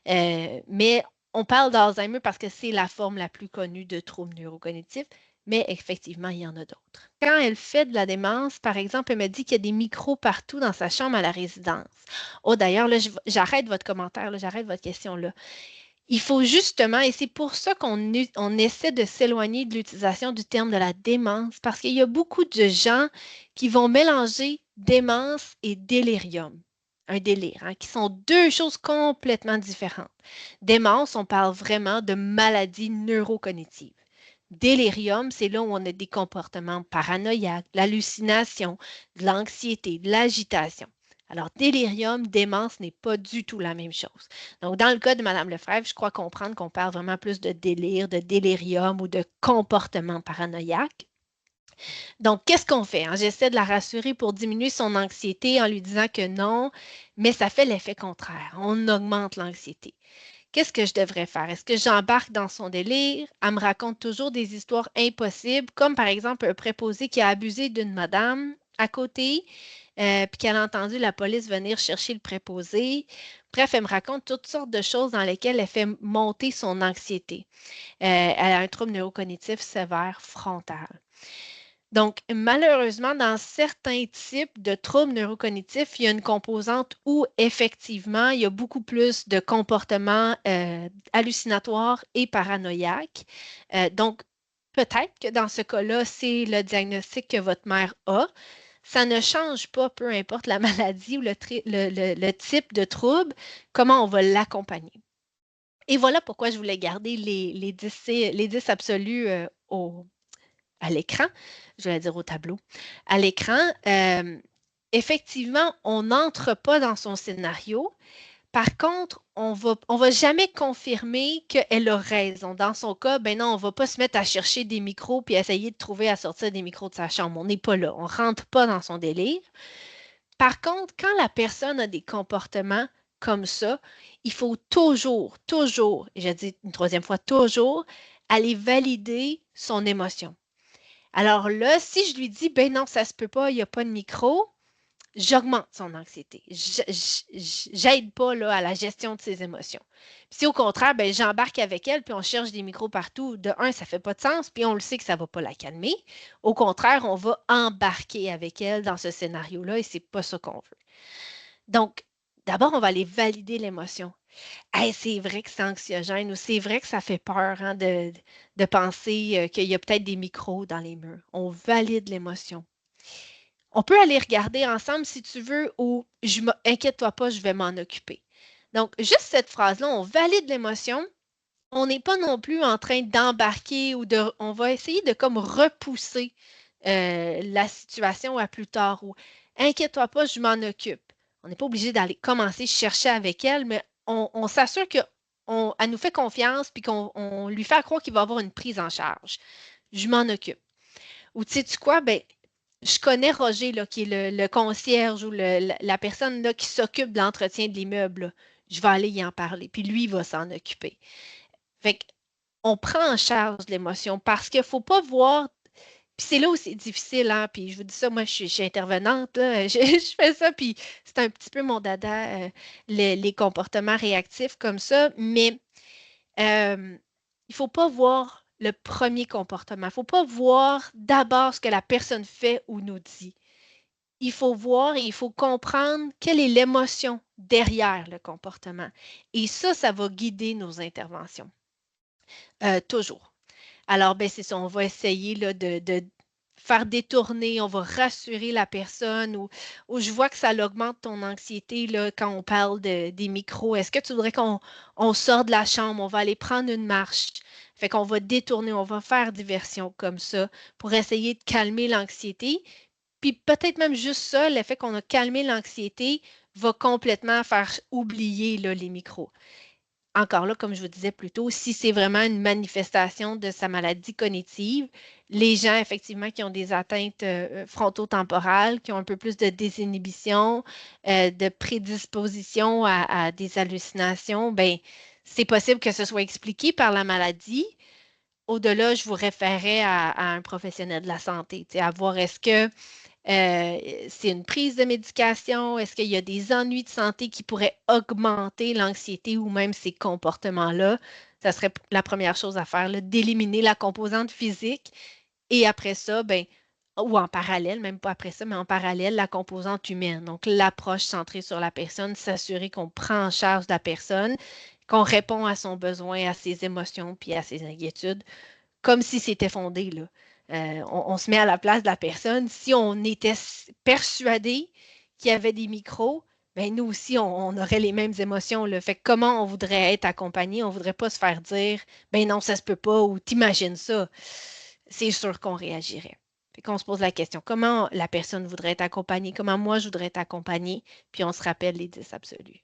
mais on parle d'Alzheimer parce que c'est la forme la plus connue de trouble neurocognitif, mais effectivement, il y en a d'autres. Quand elle fait de la démence, par exemple, elle me dit qu'il y a des micros partout dans sa chambre à la résidence. Oh, d'ailleurs, là, j'arrête votre commentaire, là, j'arrête votre question là. Il faut justement, et c'est pour ça qu'on essaie de s'éloigner de l'utilisation du terme de la démence, parce qu'il y a beaucoup de gens qui vont mélanger démence et délirium, un délire, hein, qui sont deux choses complètement différentes. Démence, on parle vraiment de maladie neurocognitives. Délirium, c'est là où on a des comportements paranoïaques, l'hallucination, de l'anxiété, de l'agitation. Alors, délirium, démence n'est pas du tout la même chose. Donc, dans le cas de Mme Lefebvre, je crois comprendre qu'on parle vraiment plus de délire, de délirium ou de comportement paranoïaque. Donc, qu'est-ce qu'on fait? Hein? J'essaie de la rassurer pour diminuer son anxiété en lui disant que non, mais ça fait l'effet contraire. On augmente l'anxiété. Qu'est-ce que je devrais faire? Est-ce que j'embarque dans son délire? Elle me raconte toujours des histoires impossibles, comme par exemple un préposé qui a abusé d'une madame à côté, puis qu'elle a entendu la police venir chercher le préposé. Bref, elle me raconte toutes sortes de choses dans lesquelles elle fait monter son anxiété. Elle a un trouble neurocognitif sévère frontal. Donc, malheureusement, dans certains types de troubles neurocognitifs, il y a une composante où effectivement, il y a beaucoup plus de comportements hallucinatoires et paranoïaques. Donc, peut-être que dans ce cas-là, c'est le diagnostic que votre mère a. Ça ne change pas, peu importe la maladie ou le type de trouble, comment on va l'accompagner. Et voilà pourquoi je voulais garder les 10 absolus à l'écran, je vais dire au tableau, à l'écran. Effectivement, on n'entre pas dans son scénario. Par contre, on va jamais confirmer qu'elle a raison. Dans son cas, ben non, on ne va pas se mettre à chercher des micros puis essayer de trouver à sortir des micros de sa chambre. On n'est pas là. On ne rentre pas dans son délire. Par contre, quand la personne a des comportements comme ça, il faut toujours, et je dis une troisième fois, toujours, aller valider son émotion. Alors là, si je lui dis, ben non, ça se peut pas, il n'y a pas de micro, j'augmente son anxiété. J'aide pas là, à la gestion de ses émotions. Puis si au contraire, ben, j'embarque avec elle, puis on cherche des micros partout, de un, ça fait pas de sens, puis on le sait que ça va pas la calmer. Au contraire, on va embarquer avec elle dans ce scénario-là et c'est pas ça qu'on veut. Donc, d'abord, on va aller valider l'émotion. Hey, c'est vrai que c'est anxiogène ou c'est vrai que ça fait peur hein, de penser qu'il y a peut-être des micros dans les murs. On valide l'émotion. On peut aller regarder ensemble si tu veux ou inquiète-toi pas, je vais m'en occuper. Donc, juste cette phrase-là, on valide l'émotion. On n'est pas non plus en train d'embarquer ou on va essayer de comme repousser la situation à plus tard ou inquiète-toi pas, je m'en occupe. On n'est pas obligé d'aller commencer à chercher avec elle, mais on s'assure qu'elle nous fait confiance puis qu'on lui fait croire qu'il va avoir une prise en charge. Je m'en occupe. Ou tu sais-tu quoi? Ben, je connais Roger, là, qui est le concierge ou la personne là, qui s'occupe de l'entretien de l'immeuble. Je vais aller y en parler. Puis lui, il va s'en occuper. Fait qu'on prend en charge l'émotion parce qu'il ne faut pas voir. Puis c'est là où c'est difficile, hein. Puis je vous dis ça, moi, je suis intervenante, là. Je fais ça, puis c'est un petit peu mon dada, les comportements réactifs comme ça. Mais il ne faut pas voir le premier comportement. Il ne faut pas voir d'abord ce que la personne fait ou nous dit. Il faut voir et il faut comprendre quelle est l'émotion derrière le comportement. Et ça va guider nos interventions. Toujours. Alors, ben, c'est ça, on va essayer là, de faire détourner, on va rassurer la personne ou je vois que ça augmente ton anxiété là, quand on parle des micros. Est-ce que tu voudrais qu'on sort de la chambre, on va aller prendre une marche? Fait qu'on va détourner, on va faire diversion comme ça pour essayer de calmer l'anxiété. Puis peut-être même juste ça, l'effet qu'on a calmé l'anxiété va complètement faire oublier là, les micros. Encore là, comme je vous disais plus tôt, si c'est vraiment une manifestation de sa maladie cognitive, les gens effectivement qui ont des atteintes frontotemporales, qui ont un peu plus de désinhibition, de prédisposition à des hallucinations, ben c'est possible que ce soit expliqué par la maladie. Au-delà, je vous référais à un professionnel de la santé, à voir est-ce que c'est une prise de médication? Est-ce qu'il y a des ennuis de santé qui pourraient augmenter l'anxiété ou même ces comportements-là? Ça serait la première chose à faire, d'éliminer la composante physique. Et après ça, ben, ou en parallèle, même pas après ça, mais en parallèle, la composante humaine. Donc, l'approche centrée sur la personne, s'assurer qu'on prend en charge la personne, qu'on répond à son besoin, à ses émotions puis à ses inquiétudes comme si c'était fondé, là. On se met à la place de la personne. Si on était persuadé qu'il y avait des micros, ben nous aussi, on aurait les mêmes émotions, là. Fait que comment on voudrait être accompagné? On ne voudrait pas se faire dire, ben non, ça se peut pas, ou t'imagines ça. C'est sûr qu'on réagirait. Fait qu'on se pose la question, comment la personne voudrait être accompagnée? Comment moi, je voudrais être accompagnée? Puis on se rappelle les 10 absolus.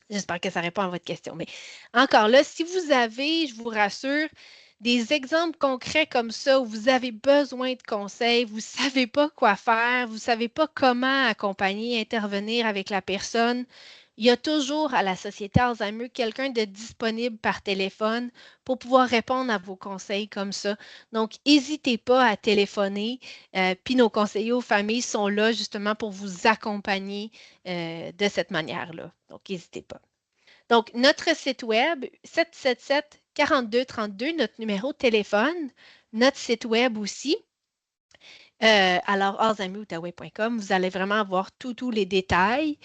J'espère que ça répond à votre question. Mais encore là, si vous avez, je vous rassure, des exemples concrets comme ça où vous avez besoin de conseils, vous ne savez pas quoi faire, vous ne savez pas comment accompagner, intervenir avec la personne, il y a toujours à la Société Alzheimer quelqu'un de disponible par téléphone pour pouvoir répondre à vos conseils comme ça. Donc, n'hésitez pas à téléphoner. Puis nos conseillers aux familles sont là justement pour vous accompagner de cette manière-là. Donc, n'hésitez pas. Donc, notre site web, 777-4232, notre numéro de téléphone, notre site web aussi. Alors, alzheimeroutaouais.com, vous allez vraiment avoir tous les détails.